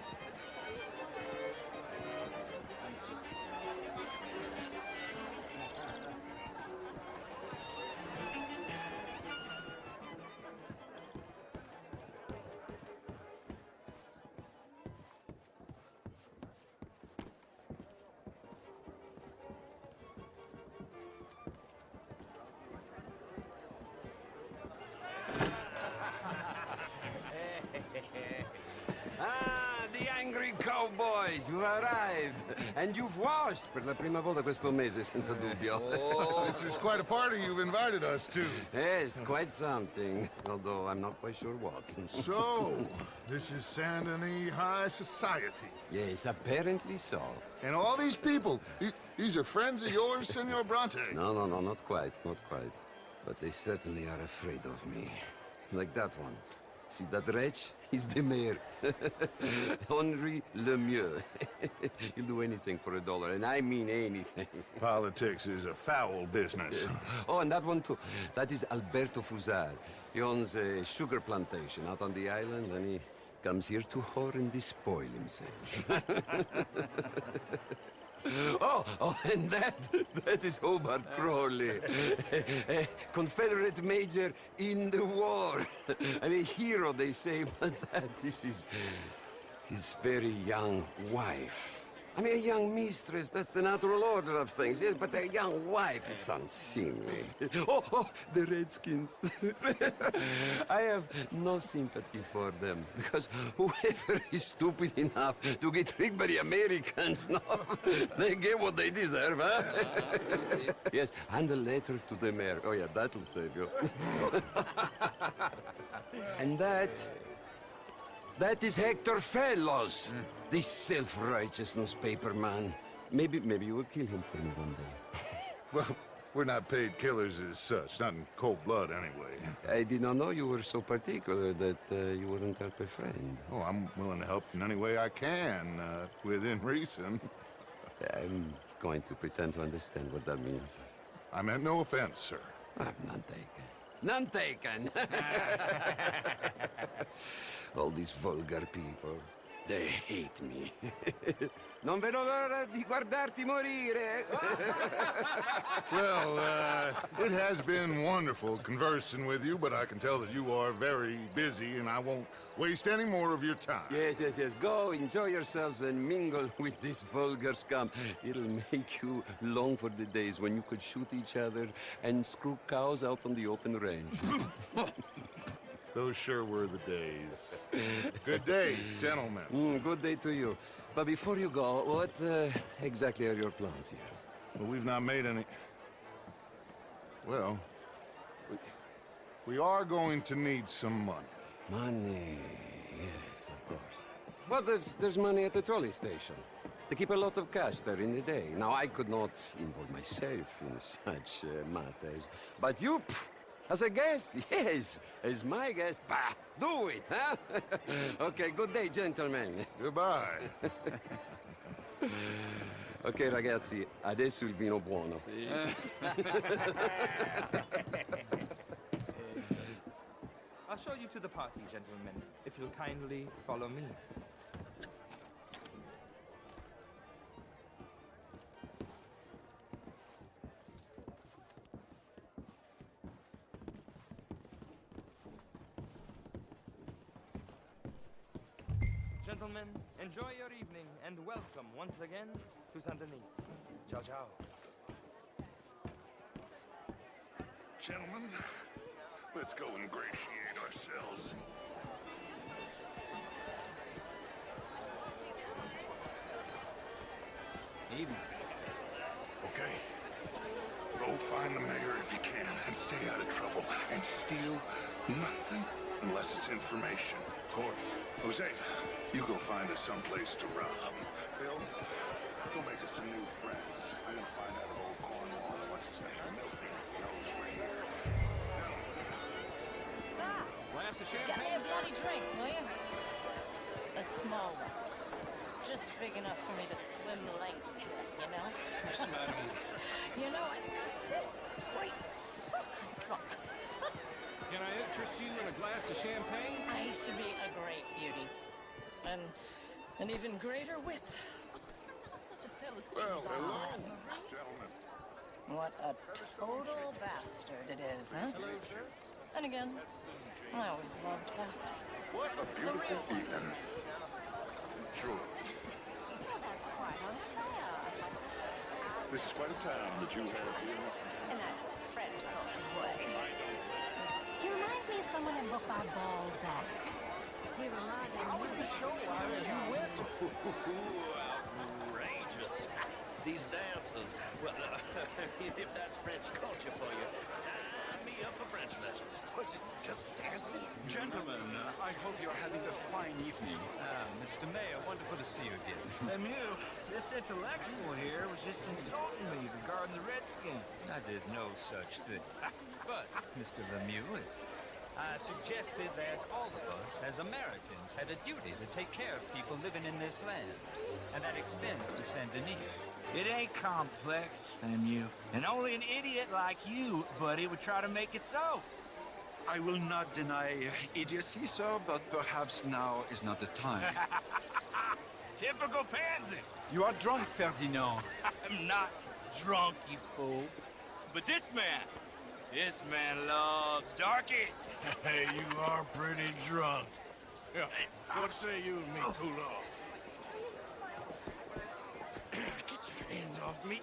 The angry cowboys, you arrived. And you've washed per la prima volta questo mese, senza dubbio. This is quite a party you've invited us to. Yes, quite something. Although I'm not quite sure what. So, this is Saint Denis High Society. Yes, apparently so. And all these people, these are friends of yours, Senor Bronte? No, not quite, not quite. But they certainly are afraid of me. Like that one. See that wretch? He's the mayor. Henri Lemieux. He'll do anything for $1, and I mean anything. Politics is a foul business. Yes. Oh, and that one too. That is Alberto Fusar. He owns a sugar plantation out on the island, and he comes here to whore and despoil himself. Oh, and that is Hobart Crawley, a Confederate major in the war. I mean, hero, they say, but that is his very young wife. I mean, a young mistress, that's the natural order of things, yes, but a young wife is unseemly. Oh, the Redskins. I have no sympathy for them, because whoever is stupid enough to get tricked by the Americans, no, they get what they deserve, huh? Yes, and a letter to the mayor. Oh, yeah, that'll save you. And that is Hector Fellows. This self-righteous newspaper man. Maybe you will kill him for me one day. Well, we're not paid killers as such, not in cold blood anyway. I did not know you were so particular that you wouldn't help a friend. Oh, I'm willing to help in any way I can, within reason. I'm going to pretend to understand what that means. I meant no offense, sir. None taken. None taken! All these vulgar people. They hate me. Non vedo l'ora di guardarti morire. Well, it has been wonderful conversing with you, but I can tell that you are very busy, and I won't waste any more of your time. Yes. Go, enjoy yourselves, and mingle with this vulgar scum. It'll make you long for the days when you could shoot each other and screw cows out on the open range. Those sure were the days. Good day, gentlemen. Good day to you. But before you go, what exactly are your plans here? Well, we've not made any... Well, we are going to need some money. Money, yes, of course. Well, there's money at the trolley station. They keep a lot of cash there in the day. Now, I could not involve myself in such matters. But you, as a guest, yes, as my guest, bah, do it, huh? Okay, good day, gentlemen. Goodbye. Ok, ragazzi, adesso il vino buono. I'll show you to the party, gentlemen, if you'll kindly follow me. Gentlemen, enjoy your evening and welcome once again to Saint Denis. Ciao, ciao. Gentlemen, let's go ingratiate ourselves. Evening. Okay. Go find the mayor if you can and stay out of trouble. And steal nothing unless it's information. Of course. Jose, you go find us someplace to rob. Bill, go make us some new friends. I'm gonna find out if old Cornwall and what's his name knows we're here. Glass of champagne? Get me a bloody drink, will you? A small one. Just big enough for me to swim lengths in, you know? What's the matter? You know, wait, fuck, I'm drunk. Can I interest you in a glass of champagne? I used to be a great beauty. And an even greater wit. Well, hello, gentlemen. What a total bastard it is, huh? Hello, sir. Then again, I always loved bastards. What a beautiful evening. Sure. Well, that's quite unfair. This is quite a town that you have here. In that French sort of way. He reminds me of someone in book by Balzac. He reminded me. How was the show? You went. Outrageous. These dancers. Well, if that's French culture for you, sign me up for French lessons. Was it just dancing? Gentlemen, I hope you're having a fine evening. Mr. Mayor, wonderful to see you again. Lemieux, this intellectual here was just insulting me regarding the Redskin. I did no such thing. But, Mr. Lemieux, I suggested that all of us, as Americans, had a duty to take care of people living in this land. And that extends to Saint Denis. It ain't complex, Lemieux. And only an idiot like you, buddy, would try to make it so. I will not deny idiocy, sir, but perhaps now is not the time. Typical pansy. You are drunk, Ferdinand. I'm not drunk, you fool. But this man loves darkies. Hey, you are pretty drunk. Hey, what say you and me cool off? Get your hands off me.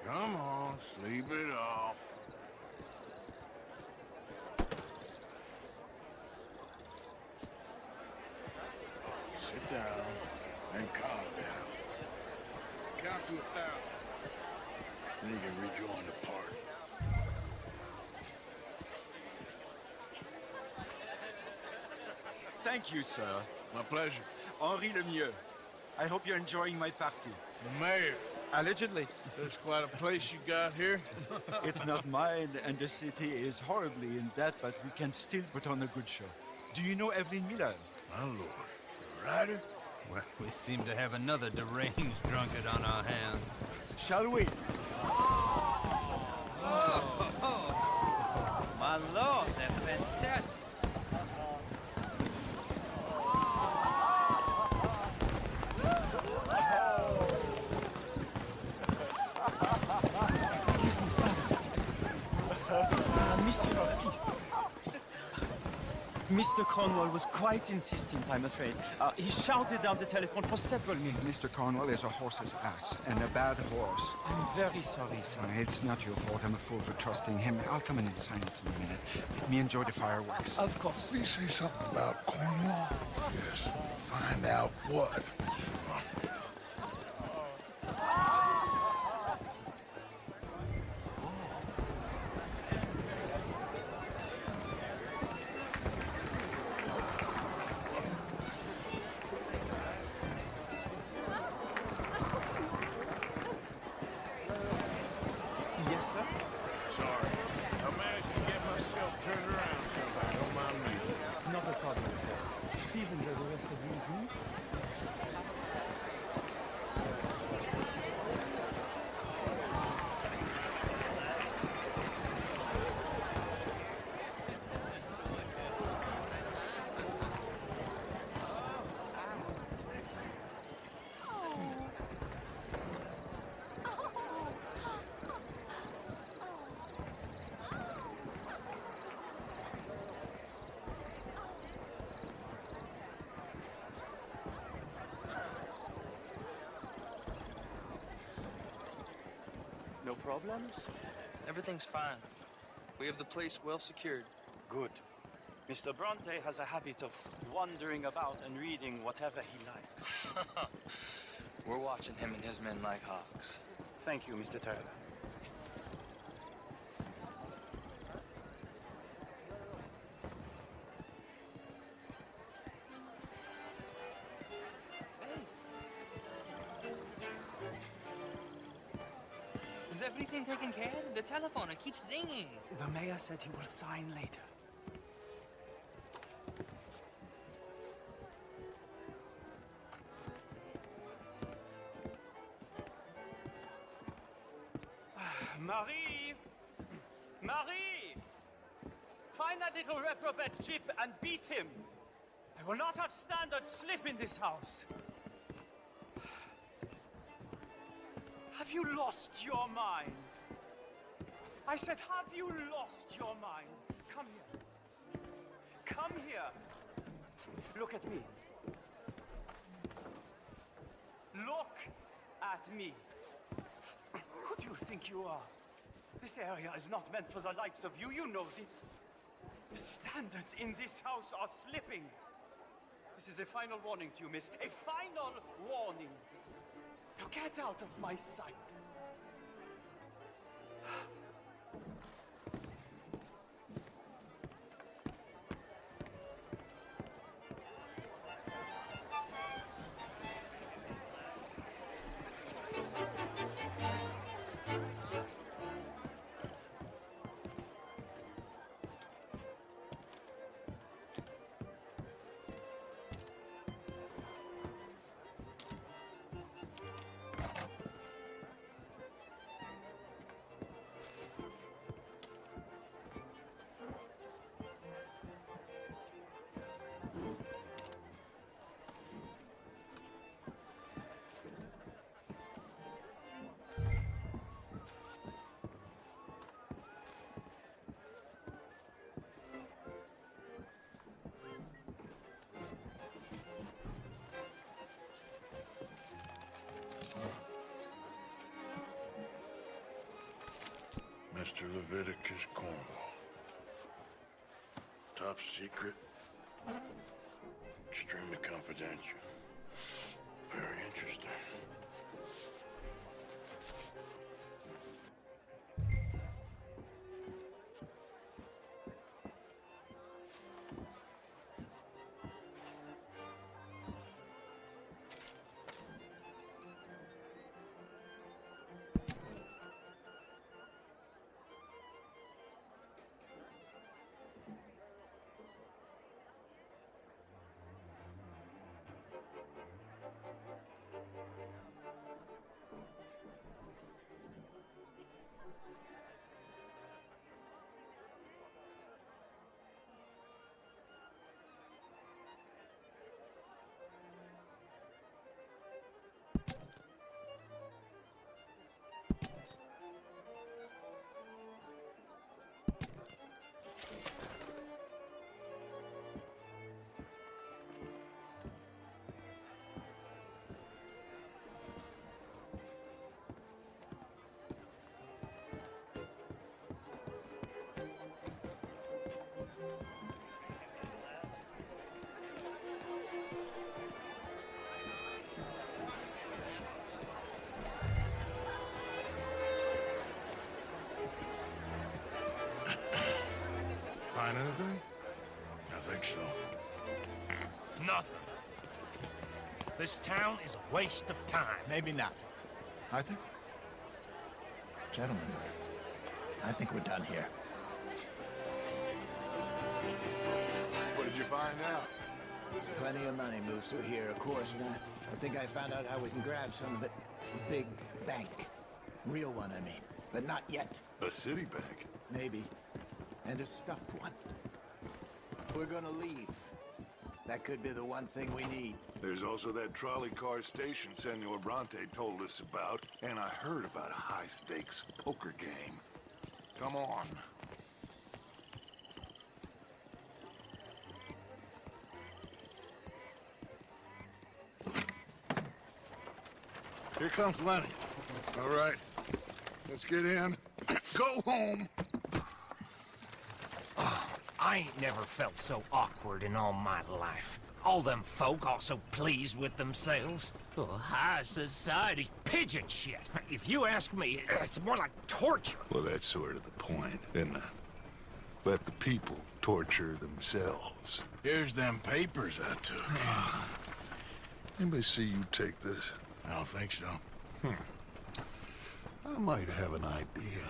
Come on, sleep it off. Sit down and calm down. Count to 1,000. Then you can rejoin the party. Thank you, sir. My pleasure. Henri Lemieux. I hope you're enjoying my party. The mayor. Allegedly. That's quite a place you got here. It's not mine, and the city is horribly in debt, but we can still put on a good show. Do you know Evelyn Miller? My lord. The writer? Well, we seem to have another deranged drunkard on our hands. Shall we? Oh, my lord, they're fantastic. Mr. Cornwall was quite insistent, I'm afraid. He shouted down the telephone for several minutes. Mr. Cornwall is a horse's ass, and a bad horse. I'm very sorry, sir. It's not your fault. I'm a fool for trusting him. I'll come in and sign it in a minute. Let me enjoy the fireworks. Of course. Please say something about Cornwall. Yes. Find out what. Sure. Yes, sir? Sorry. I managed to get myself turned around somehow. Don't mind me. Not a problem, sir. Please enjoy the rest of the evening. No problems? Everything's fine. We have the place well secured. Good. Mr. Bronte has a habit of wandering about and reading whatever he likes. We're watching him and his men like hawks. Thank you, Mr. Turner. Is everything taken care of? The telephone, it keeps dinging. The mayor said he will sign later. Marie! Marie! Find that little reprobate Chip and beat him. I will not have standard slip in this house. Have you lost your mind? I said, have you lost your mind? Come here. Come here. Look at me. Look at me. Who do you think you are? This area is not meant for the likes of you. You know this. The standards in this house are slipping. This is a final warning to you, miss. A final warning. Now get out of my sight. Mr. Leviticus Cornwall. Top secret. Extremely confidential. Very interesting. Find anything? I think so. Nothing. This town is a waste of time. Maybe not. Arthur? Gentlemen, I think we're done here. What did you find out? There's plenty of money moves through here, of course, and I think I found out how we can grab some of it. A big bank. Real one, I mean. But not yet. A city bank? Maybe. And a stuffed one. If we're gonna leave, that could be the one thing we need. There's also that trolley car station Senor Bronte told us about, and I heard about a high-stakes poker game. Come on. Here comes Lenny. All right, let's get in. Go home. I ain't never felt so awkward in all my life. All them folk all so pleased with themselves. Oh, high society's pigeon shit. If you ask me, it's more like torture. Well, that's sort of the point, isn't it? Let the people torture themselves. Here's them papers I took. Anybody see you take this? I don't think so. I might have an idea.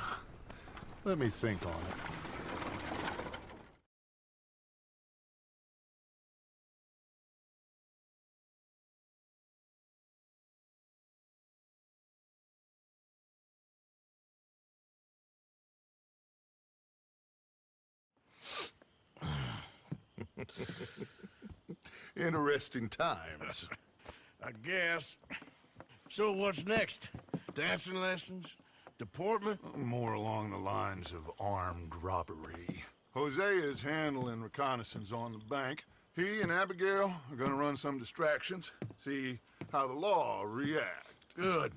Let me think on it. Interesting times. I guess. So what's next? Dancing lessons? Deportment? More along the lines of armed robbery. Hosea is handling reconnaissance on the bank. He and Abigail are gonna run some distractions, see how the law react. Good.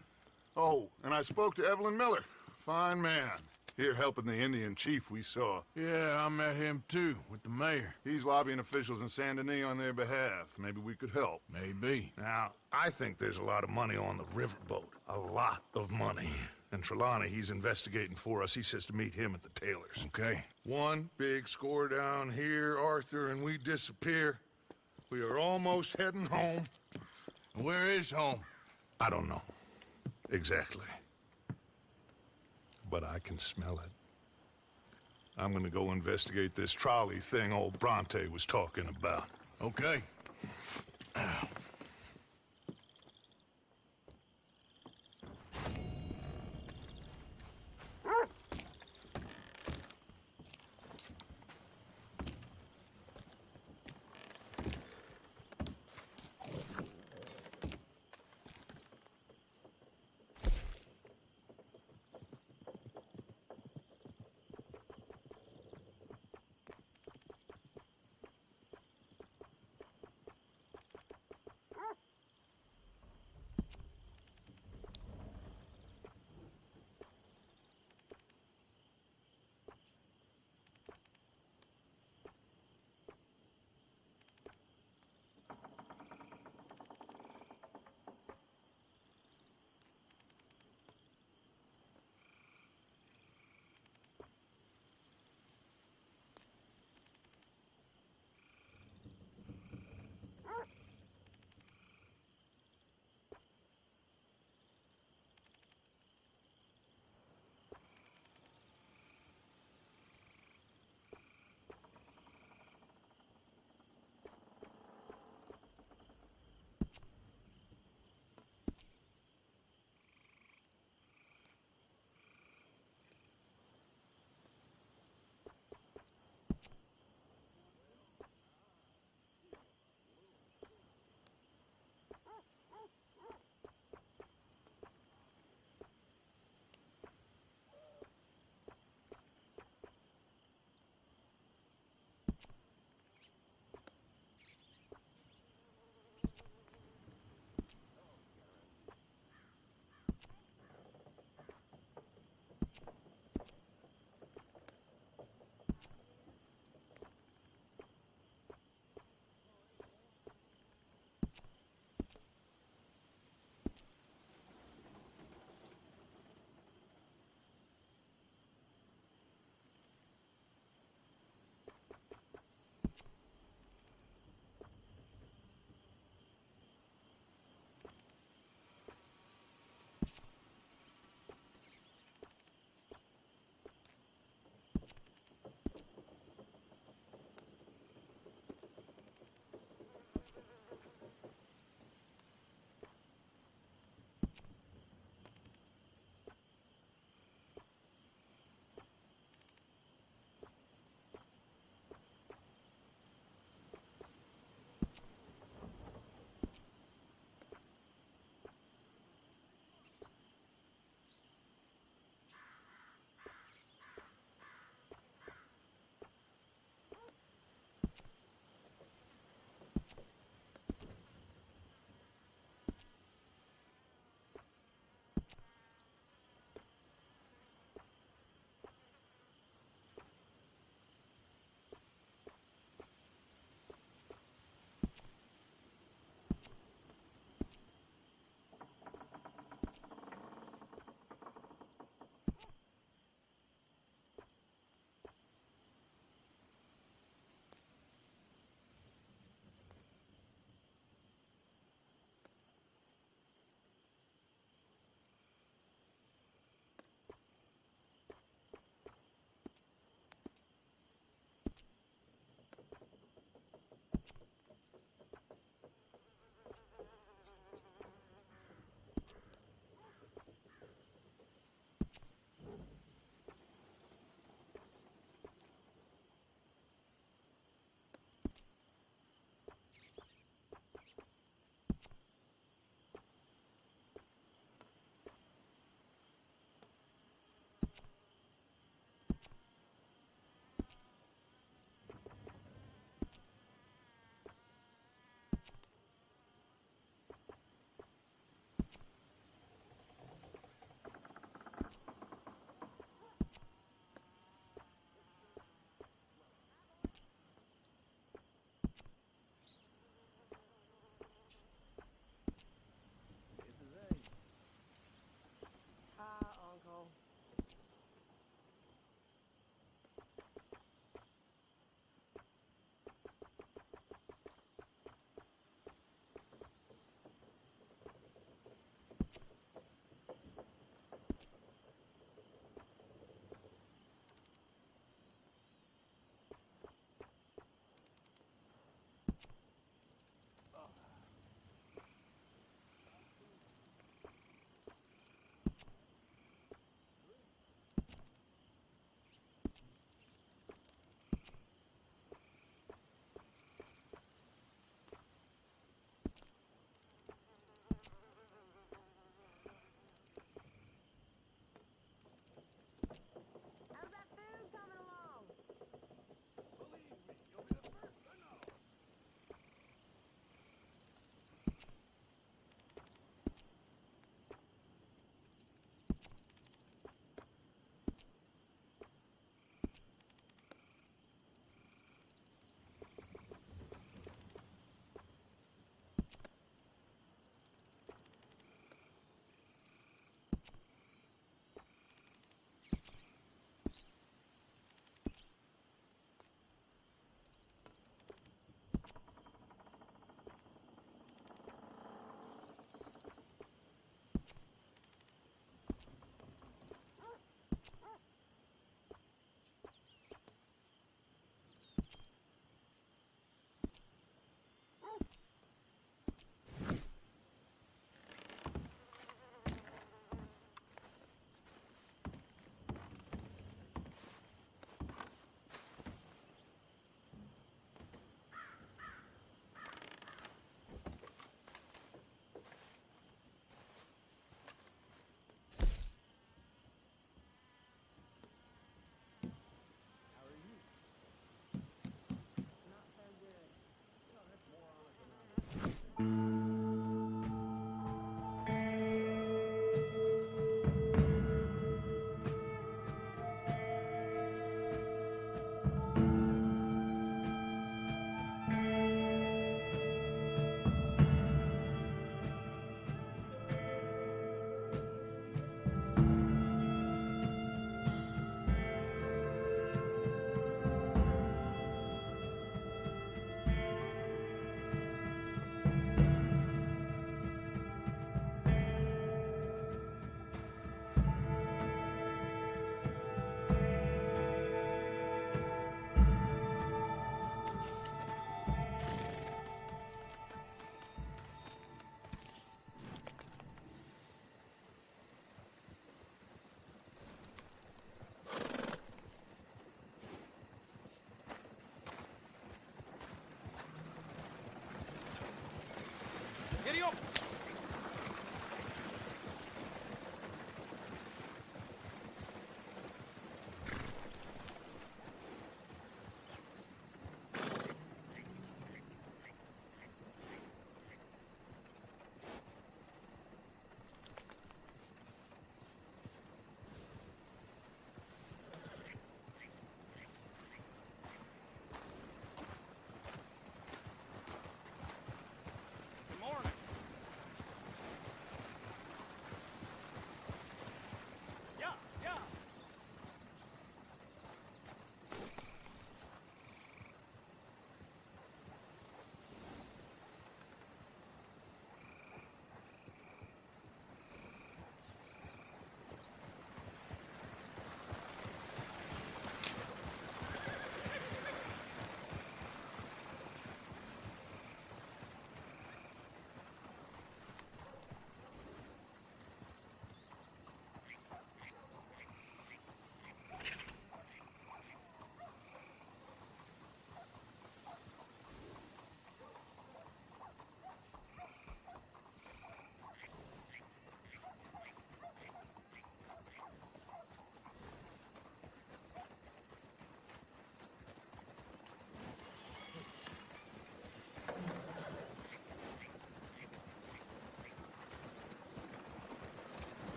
Oh, and I spoke to Evelyn Miller. Fine man. Here helping the Indian chief we saw. Yeah, I met him too, with the mayor. He's lobbying officials in Saint Denis on their behalf. Maybe we could help. Maybe. Now, I think there's a lot of money on the riverboat. A lot of money. And Trelawney, he's investigating for us. He says to meet him at the Taylor's. Okay. One big score down here, Arthur, and we disappear. We are almost heading home. Where is home? I don't know. Exactly. But I can smell it. I'm gonna go investigate this trolley thing old Bronte was talking about. Okay.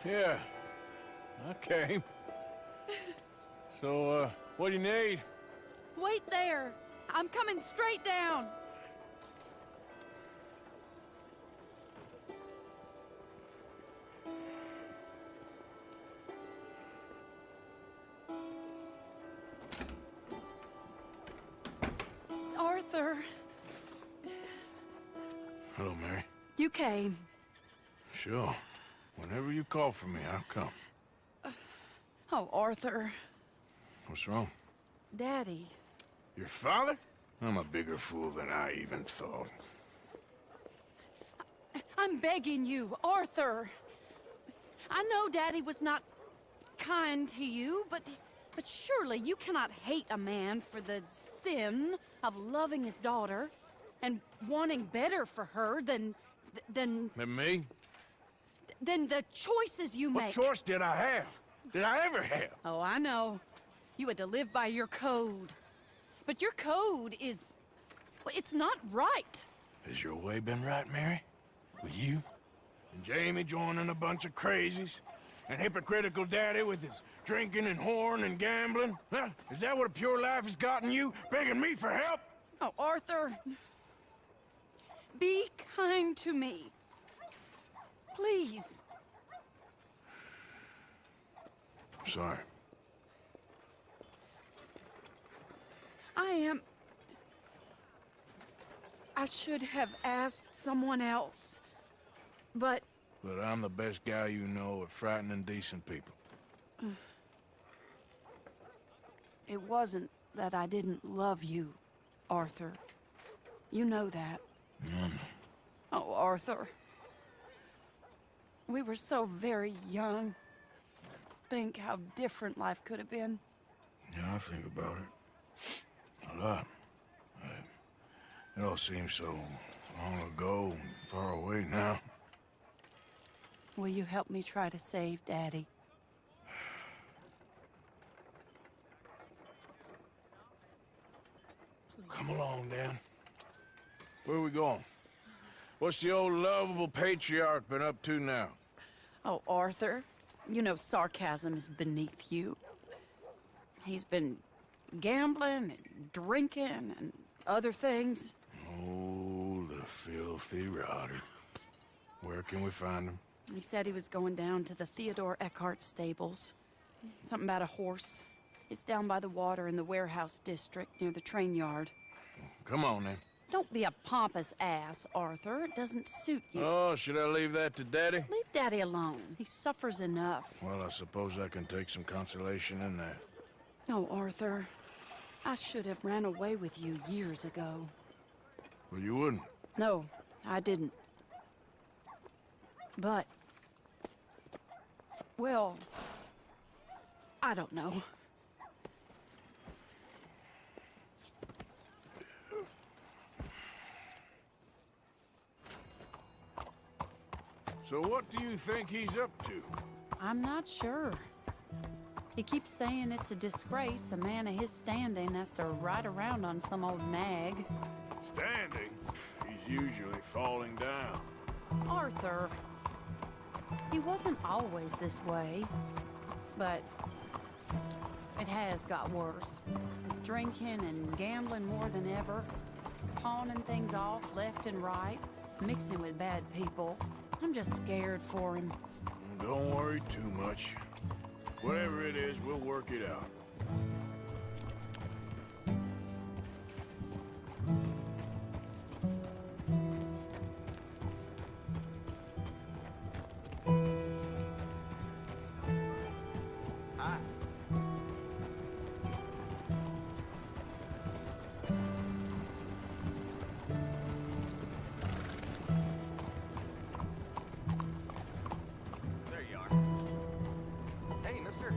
Yeah, I came. So, what do you need? Wait there. I'm coming straight down. Arthur, Hello, Mary. you came. Sure. Whenever you call for me, I'll come. Oh, Arthur. What's wrong? Daddy. Your father? I'm a bigger fool than I even thought. I'm begging you, Arthur. I know Daddy was not kind to you, but surely you cannot hate a man for the sin of loving his daughter and wanting better for her than And me? than the choices you What make. choice did I have? Did I ever have? Oh, I know. You had to live by your code. But your code is... well, it's not right. Has your way been right, Mary? With you? And Jamie joining a bunch of crazies? And hypocritical daddy with his drinking and whoring and gambling? Huh? Is that what a pure life has gotten you? Begging me for help? Oh, Arthur. Be kind to me. Please. Sorry. I should have asked someone else, but... But I'm the best guy you know at frightening decent people. It wasn't that I didn't love you, Arthur. You know that. Oh, Arthur. We were so very young. Think how different life could have been. Yeah, I think about it. A lot. It all seems so long ago and far away now. Will you help me try to save Daddy? Come along, Dan. Where are we going? What's the old lovable patriarch been up to now? Oh, Arthur, you know sarcasm is beneath you. He's been gambling and drinking and other things. Oh, the filthy rotter. Where can we find him? He said he was going down to the Theodore Eckhart stables. Something about a horse. It's down by the water in the warehouse district near the train yard. Come on, then. Don't be a pompous ass, Arthur. It doesn't suit you. Oh, should I leave that to Daddy? Leave Daddy alone. He suffers enough. Well, I suppose I can take some consolation in that. No, Arthur. I should have ran away with you years ago. Well, you wouldn't. No, I didn't. But... well... I don't know. So what do you think he's up to? I'm not sure. He keeps saying it's a disgrace a man of his standing has to ride around on some old nag. Standing? He's usually falling down. Arthur. He wasn't always this way, but it has got worse. He's drinking and gambling more than ever, pawning things off left and right, mixing with bad people. I'm just scared for him. Don't worry too much. Whatever it is, we'll work it out. Hi. There you are. Hey, mister.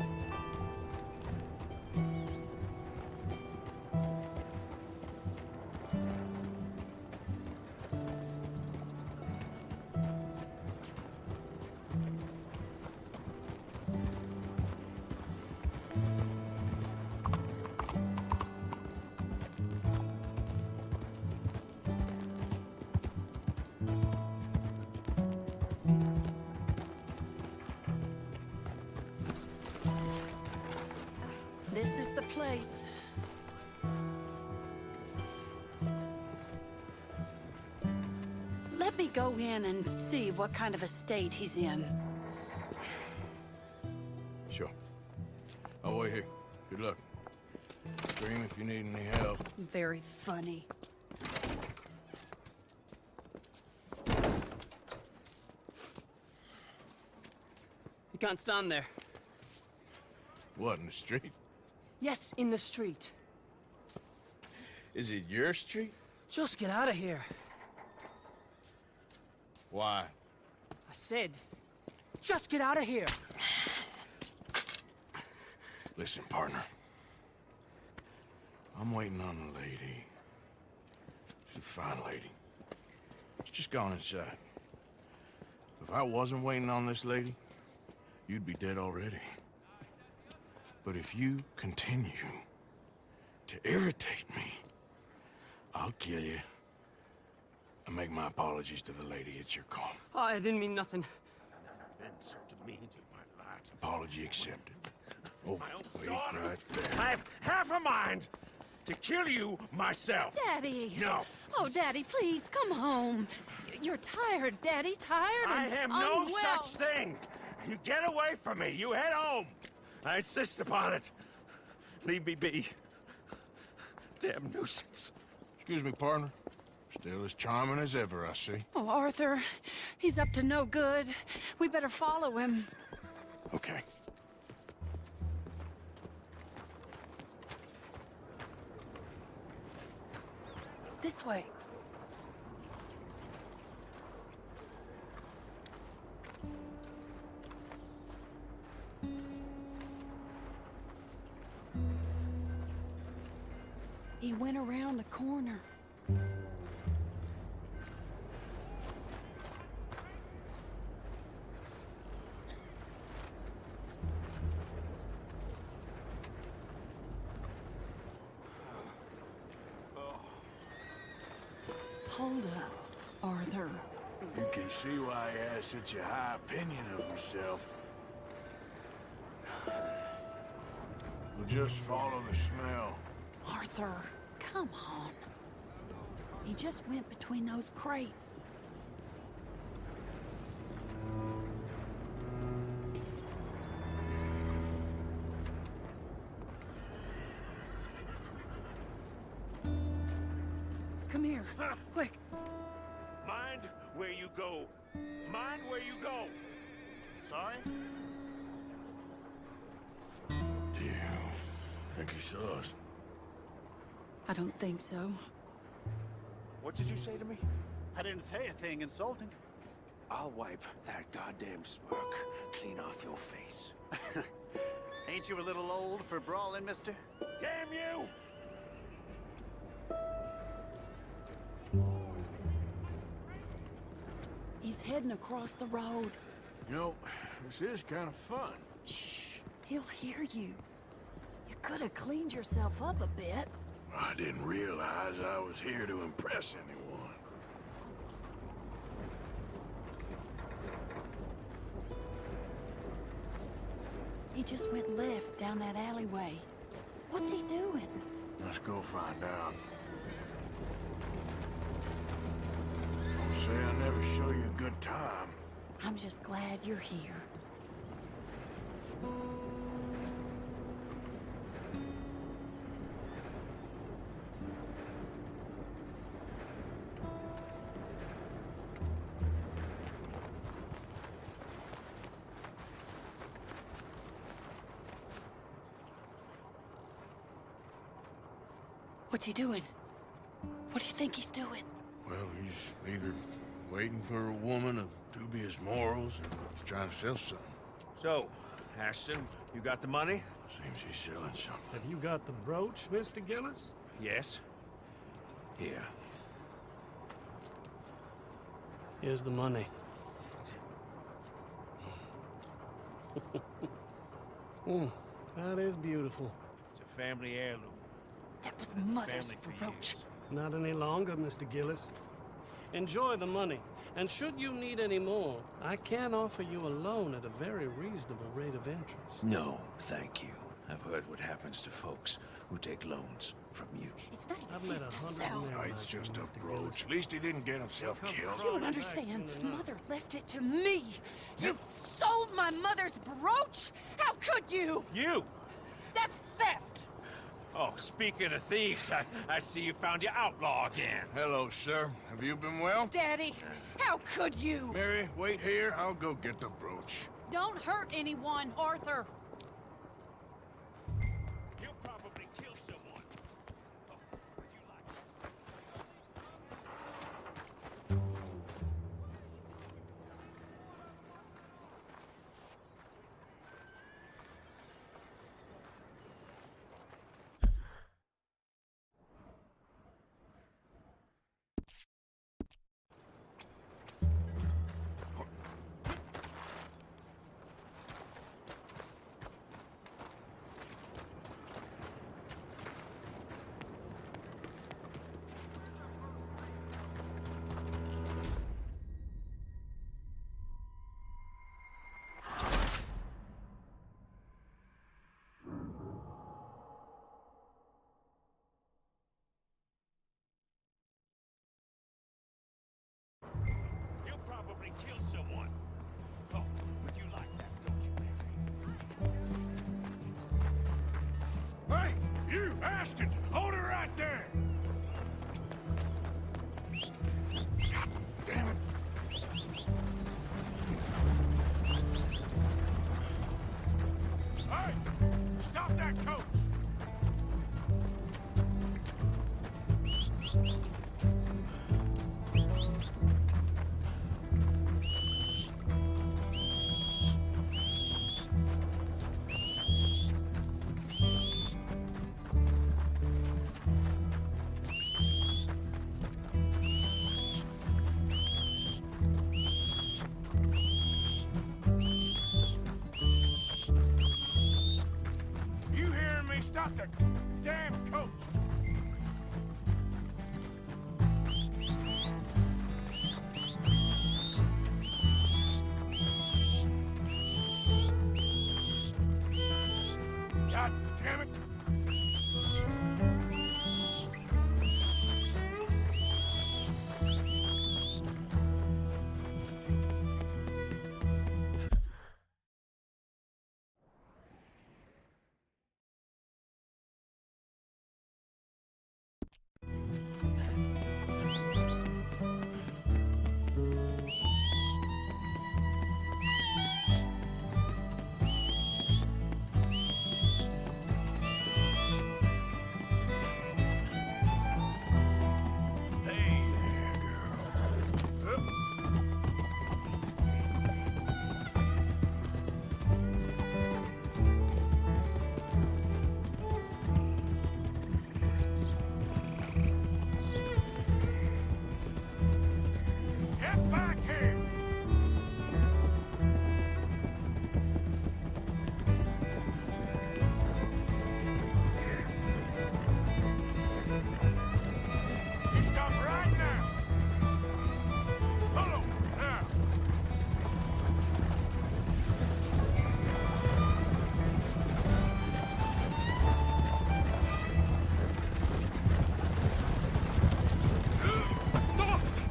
place. Let me go in and see what kind of a state he's in. Sure. I'll wait here. Good luck. Scream if you need any help. Very funny. You can't stand there. What, in the street? Yes, in the street. Is it your street? Just get out of here. Why? I said, just get out of here. Listen, partner. I'm waiting on a lady. She's a fine lady. She's just gone inside. If I wasn't waiting on this lady, you'd be dead already. But if you continue to irritate me, I'll kill you. I make my apologies to the lady. It's your call. Oh, I didn't mean nothing. Been so demeaned in my life. Apology accepted. Oh, wait right there. I have half a mind to kill you myself. Daddy! No. Oh, Daddy, please, come home. You're tired, Daddy, tired I and am no unwell. such thing. You get away from me. You head home. I insist upon it. Leave me be. Damn nuisance. Excuse me, partner. Still as charming as ever, I see. Oh, Arthur, he's up to no good. We better follow him. Okay. This way. He went around the corner. Hold up, Arthur. You can see why he has such a high opinion of himself. We'll just follow the smell. Arthur, come on. He just went between those crates. Come here, quick. Mind where you go. Mind where you go. Sorry? Do you think he saw us? I don't think so. What did you say to me? I didn't say a thing insulting. I'll wipe that goddamn smirk clean off your face. Ain't you a little old for brawling, mister? Damn you! He's heading across the road. You know, this is kind of fun. Shh, he'll hear you. You could have cleaned yourself up a bit. I didn't realize I was here to impress anyone. He just went left down that alleyway. What's he doing? Let's go find out. Don't say I never show you a good time. I'm just glad you're here. What's he doing? What do you think he's doing? Well, he's either waiting for a woman of dubious morals or he's trying to sell something. So, Ashton, you got the money? Seems he's selling something. Have you got the brooch, Mr. Gillis? Yes. Here. Here's the money. That is beautiful. It's a family heirloom. That was Mother's Family for brooch. years. Not any longer, Mr. Gillis. Enjoy the money. And should you need any more, I can offer you a loan at a very reasonable rate of interest. No, thank you. I've heard what happens to folks who take loans from you. It's not even his to sell. Oh, it's just a brooch. At least he didn't get himself killed. You don't understand. Mother left it to me. You sold my mother's brooch? How could you? You! That's theft! Oh, speaking of thieves, I see you found your outlaw again. Hello, sir. Have you been well? Daddy, how could you? Mary, wait here. I'll go get the brooch. Don't hurt anyone, Arthur. You'll probably kill someone. You'll probably kill someone. Oh, would you like that, don't you, Hey, you bastard! Hold it right there! God damn it! Hey! Stop that coach! You hearing me? Stop that damn coach! God damn it! Get back here! You stop right now! Hold on, now!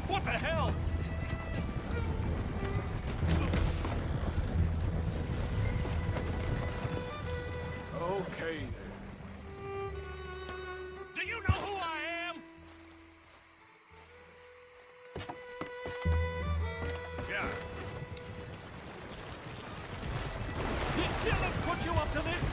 What the hell? Okay then. Do you know who I am? Yeah. Did Gillis put you up to this?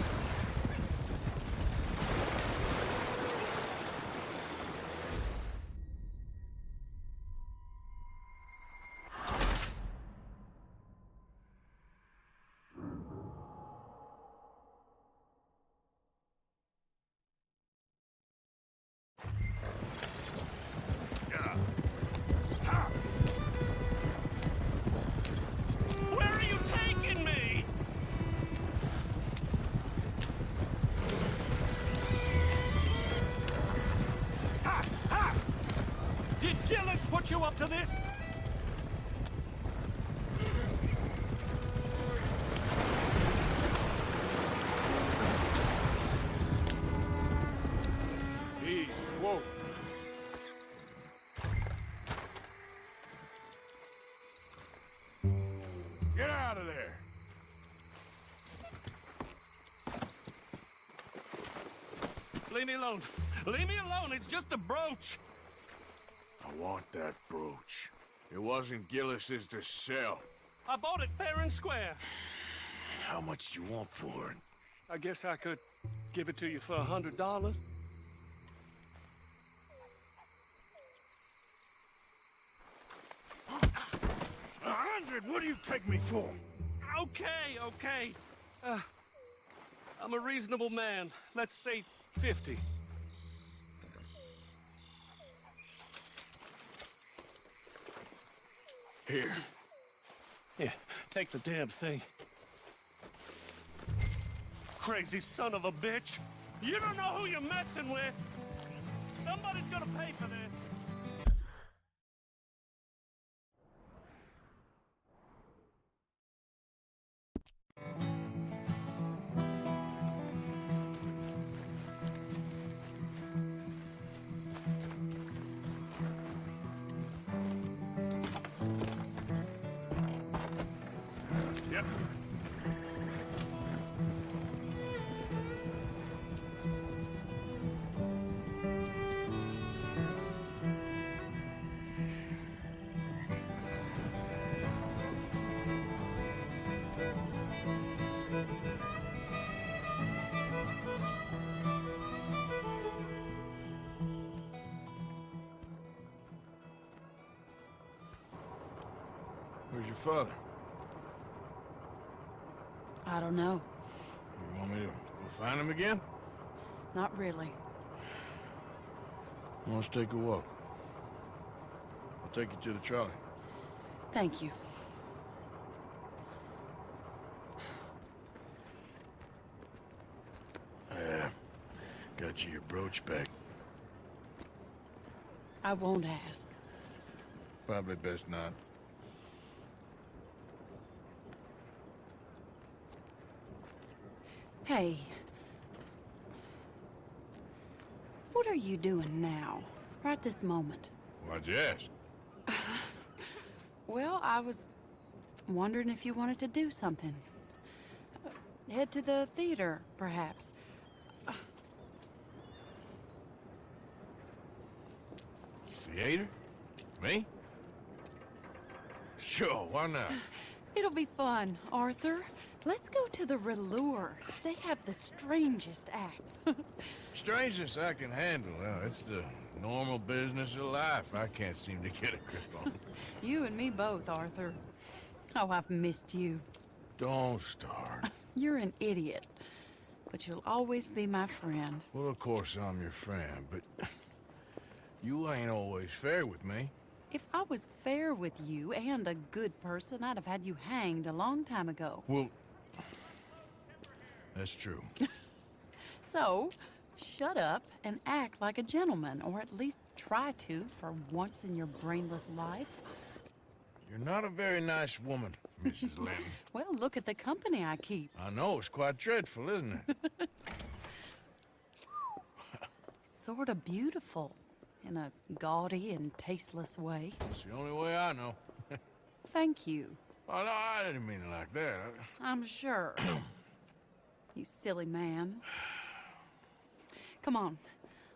Where are you taking me? Ha! Ha! Did Gillis put you up to this? leave me alone. Leave me alone, it's just a brooch. I want that brooch. It wasn't Gillis's to sell. I bought it fair and square. How much do you want for it? I guess I could give it to you for $100. 100? What do you take me for? Okay. I'm a reasonable man. Let's say 50. Here. Yeah, take the damn thing. Crazy son of a bitch. You don't know who you're messing with. Somebody's gonna pay for this. Yep. Where's your father? I don't know. You want me to go find him again? Not really. Let's take a walk. I'll take you to the trolley. Thank you. Got you your brooch back. I won't ask. Probably best not. Hey. What are you doing now? Right this moment? Why'd you ask? Well, I was wondering if you wanted to do something. Head to the theater, perhaps. Theater? Me? Sure, why not? It'll be fun, Arthur. Let's go to the Relure. They have the strangest acts. Strangeness I can handle. Well, it's the normal business of life I can't seem to get a grip on. You and me both, Arthur. Oh, I've missed you. Don't start. You're an idiot. But you'll always be my friend. Well, of course I'm your friend, but you ain't always fair with me. If I was fair with you and a good person, I'd have had you hanged a long time ago. Well, that's true. So, shut up and act like a gentleman, or at least try to for once in your brainless life. You're not a very nice woman, Mrs. Lynn. Well, look at the company I keep. I know, it's quite dreadful, isn't it? It's sort of beautiful, in a gaudy and tasteless way. It's the only way I know. Thank you. Oh, no, I didn't mean it like that. I'm sure. You silly man. Come on,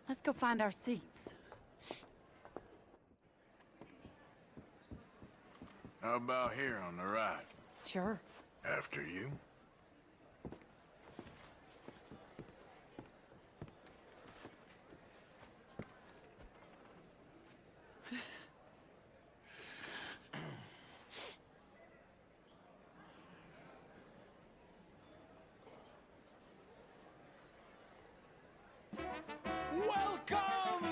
let's go find our seats. How about here on the right? Sure. After you. Welcome!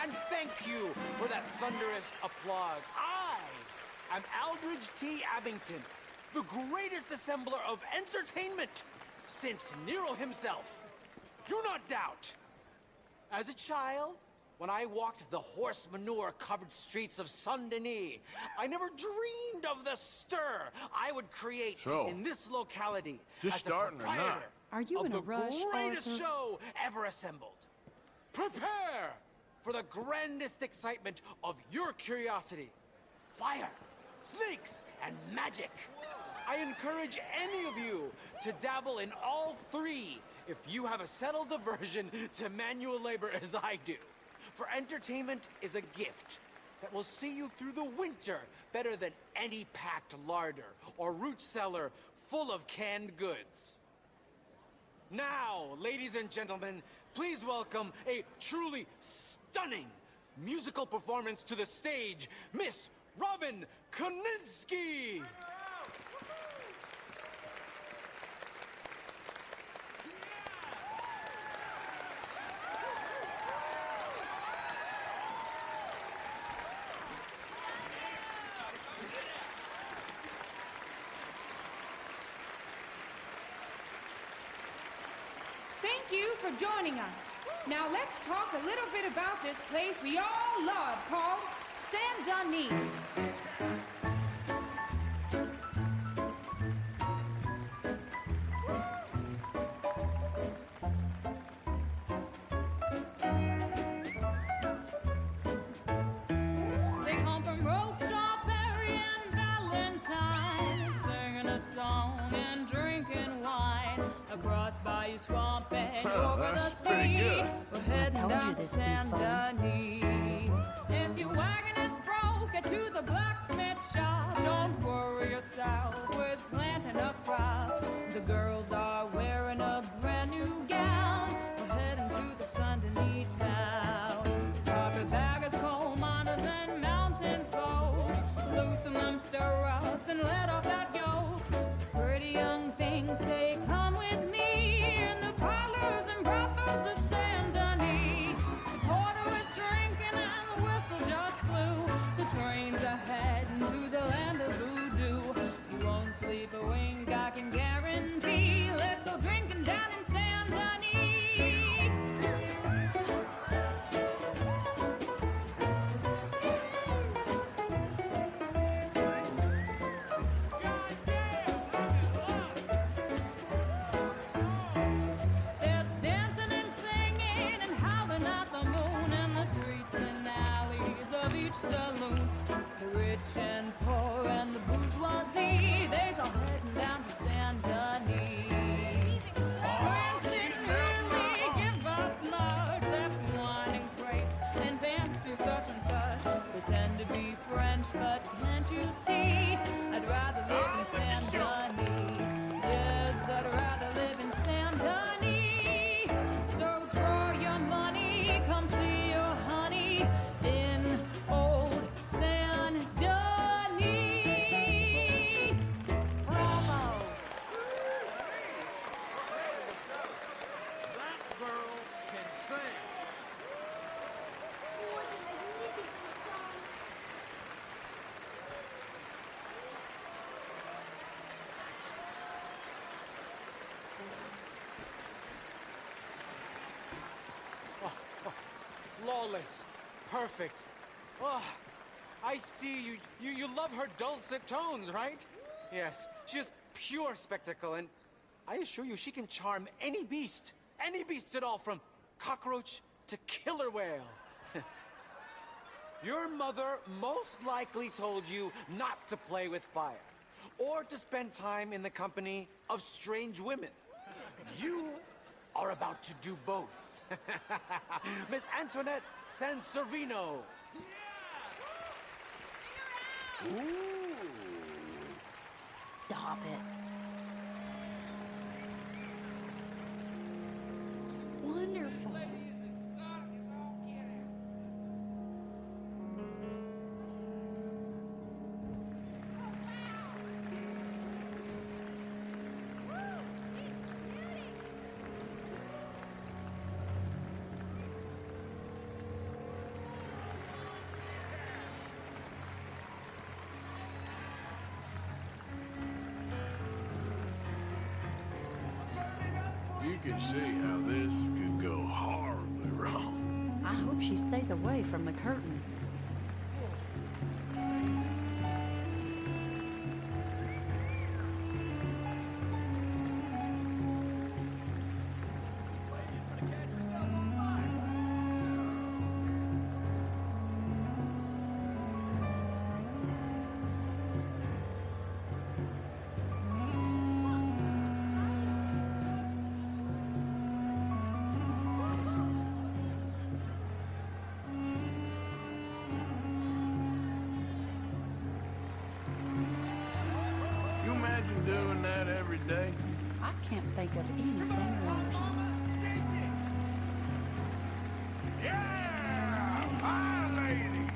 And thank you for that thunderous applause. I am Aldridge T. Abington, the greatest assembler of entertainment since Nero himself. Do not doubt. As a child, when I walked the horse manure-covered streets of Saint-Denis, I never dreamed of the stir I would create in this locality just as the starting or not? proprietor Are you of in a the rush, greatest Arthur? show ever assembled. Prepare for the grandest excitement of your curiosity. Fire, snakes, and magic. I encourage any of you to dabble in all three if you have a settled aversion to manual labor as I do. For entertainment is a gift that will see you through the winter better than any packed larder or root cellar full of canned goods. Now, ladies and gentlemen, please welcome a truly stunning musical performance to the stage, Miss Robin Koninsky! Thank you for joining us. Now let's talk a little bit about this place we all love called Saint-Denis. They come from Road Strawberry and Valentine, singing a song and drinking wine across Bayou Swamp and over the sea. We're heading down to Saint-Denis. If your wagon is broke, get to the blacksmith shop. Don't worry yourself with planting a crop. The girls are wearing a brand new gown. We're heading to the Saint-Denis town. Carpetbaggers, coal miners, and mountain folk, loosen them stirrups and let off that yoke. Pretty young things say, come with me in the parlors and brothels of Saint-Denis. The porter is drinking and the whistle just blew. The trains are heading to the land of voodoo. You won't sleep a wink, I can guarantee. Let's go drinking down in Saint-Denis. There's dancing and singing and howling at the moon in the streets and alleys of each saloon. The rich and poor and the bourgeoisie, they's all heading down to Saint-Denis. Prancing really give us much, left wine and grapes and fancy such and such. Pretend to be French, but can't you see? I'd rather live in Saint-Denis. Yes, I'd rather live in Saint-Denis. So draw your money, come see your honey in old Saint-Denis. Bravo! That girl can sing. Flawless. Perfect. Oh, I see you love her dulcet tones, right? Yes, she is pure spectacle, and I assure you she can charm any beast at all, from cockroach to killer whale. Your mother most likely told you not to play with fire, or to spend time in the company of strange women. You are about to do both. Miss Antoinette Sanservino. Ooh. Stop it. Wonderful. You can see how this could go horribly wrong. I hope she stays away from the curtain. I can't think of anything worse. Yeah! Fine lady!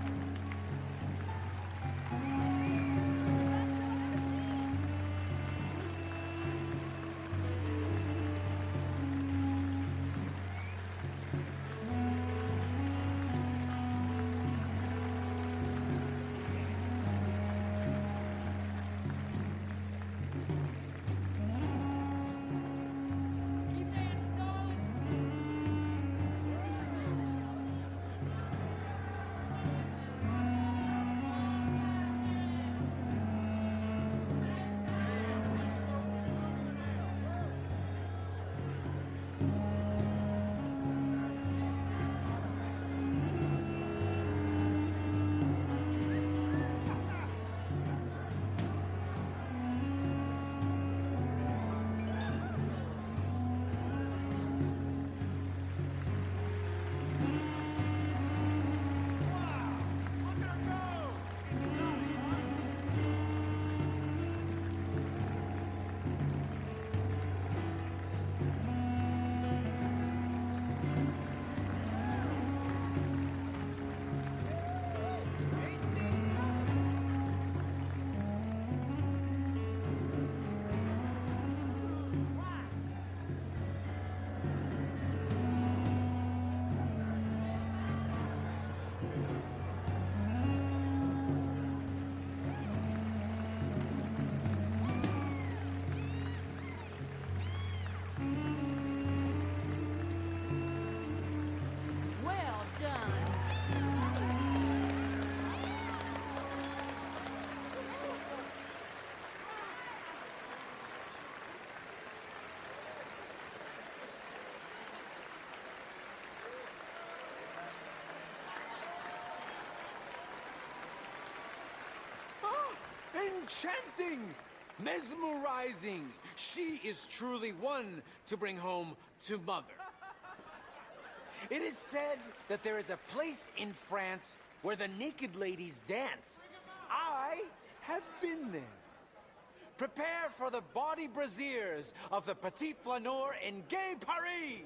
Well done. Enchanting! Mesmerizing! She is truly one to bring home to mother. It is said that there is a place in France where the naked ladies dance. I have been there. Prepare for the bawdy braziers of the Petit Flaneur in Gay Paris!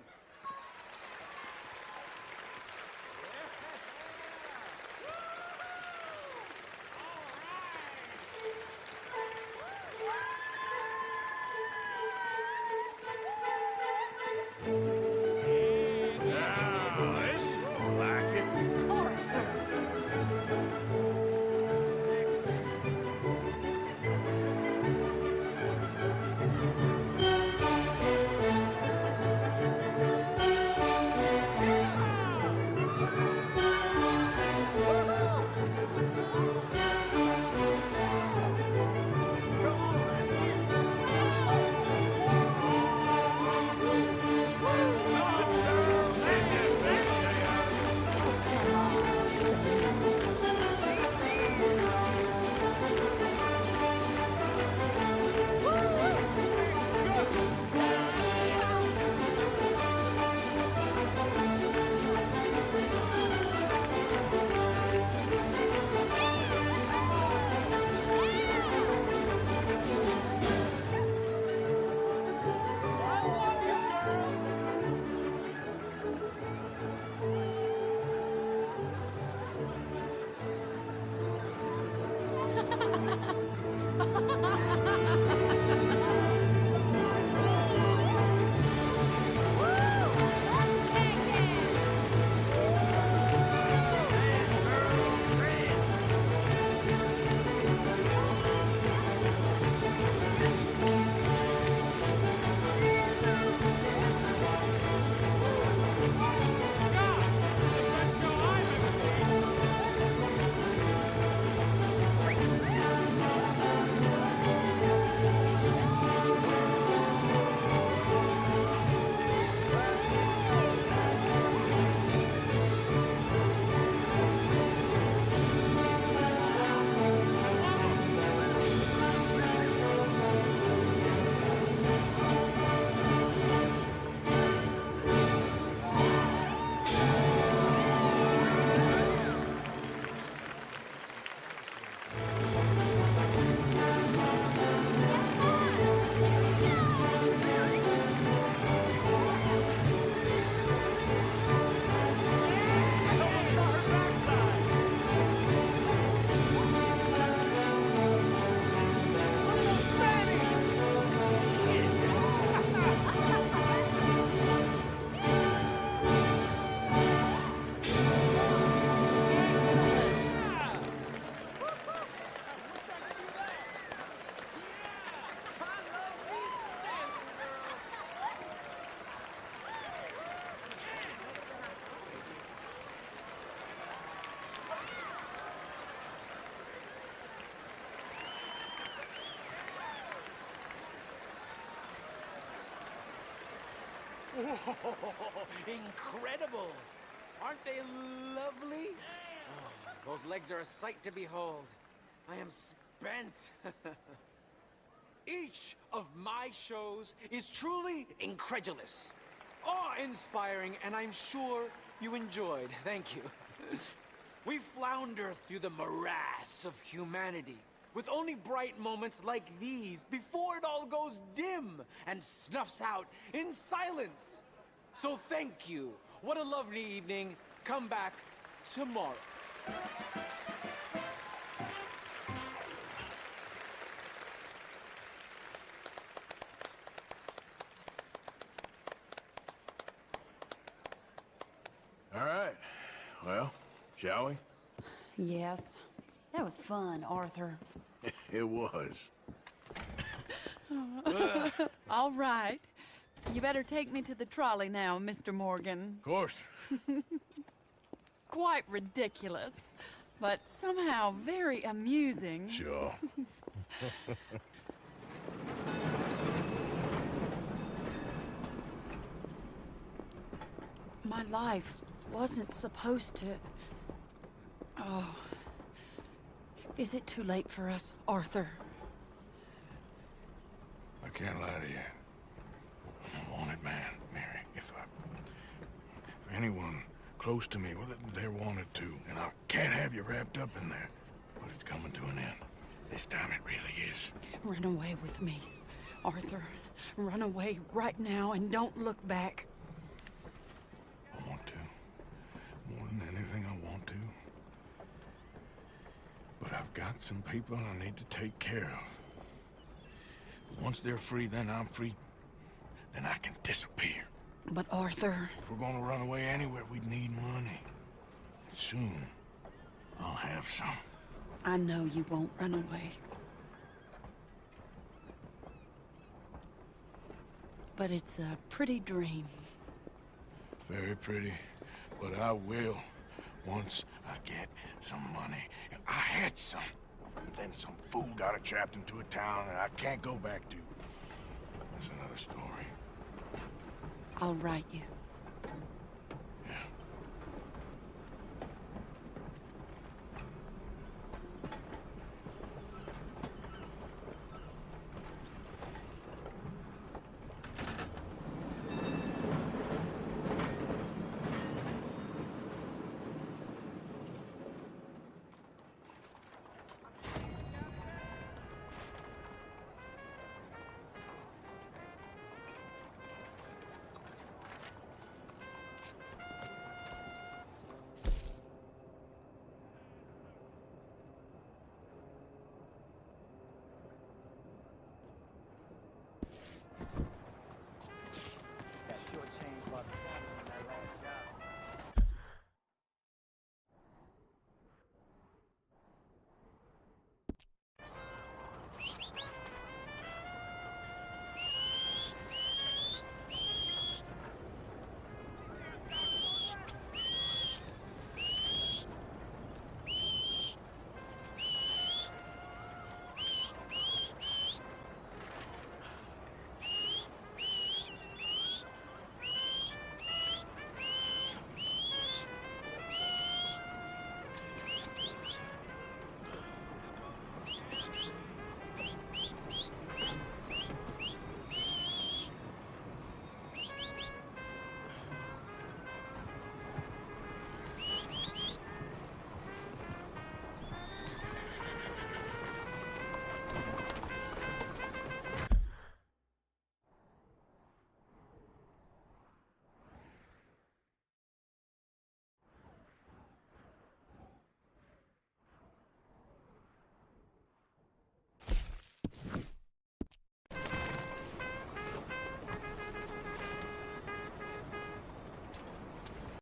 Whoa, incredible! Aren't they lovely? Oh, those legs are a sight to behold. I am spent. Each of my shows is truly incredulous, awe-inspiring, and I'm sure you enjoyed. Thank you. We flounder through the morass of humanity, with only bright moments like these before it all goes dim and snuffs out in silence. So thank you. What a lovely evening. Come back tomorrow. All right. Well, shall we? Yes. That was fun, Arthur. It was. All right. You better take me to the trolley now, Mr. Morgan. Of course. Quite ridiculous, but somehow very amusing. Sure. My life wasn't supposed to... Oh. Is it too late for us, Arthur? I can't lie to you. I'm a wanted man, Mary. If anyone close to me, well, they're wanted too. And I can't have you wrapped up in there. But it's coming to an end. This time it really is. Run away with me, Arthur. Run away right now and don't look back. I want to. More than anything, I want to. But I've got some people I need to take care of. Once they're free, then I'm free. Then I can disappear. But Arthur... If we're gonna run away anywhere, we'd need money. Soon, I'll have some. I know you won't run away. But it's a pretty dream. Very pretty. But I will, once I get some money. I had some. But then some fool got it trapped into a town that I can't go back to. That's another story. I'll write you. Yeah.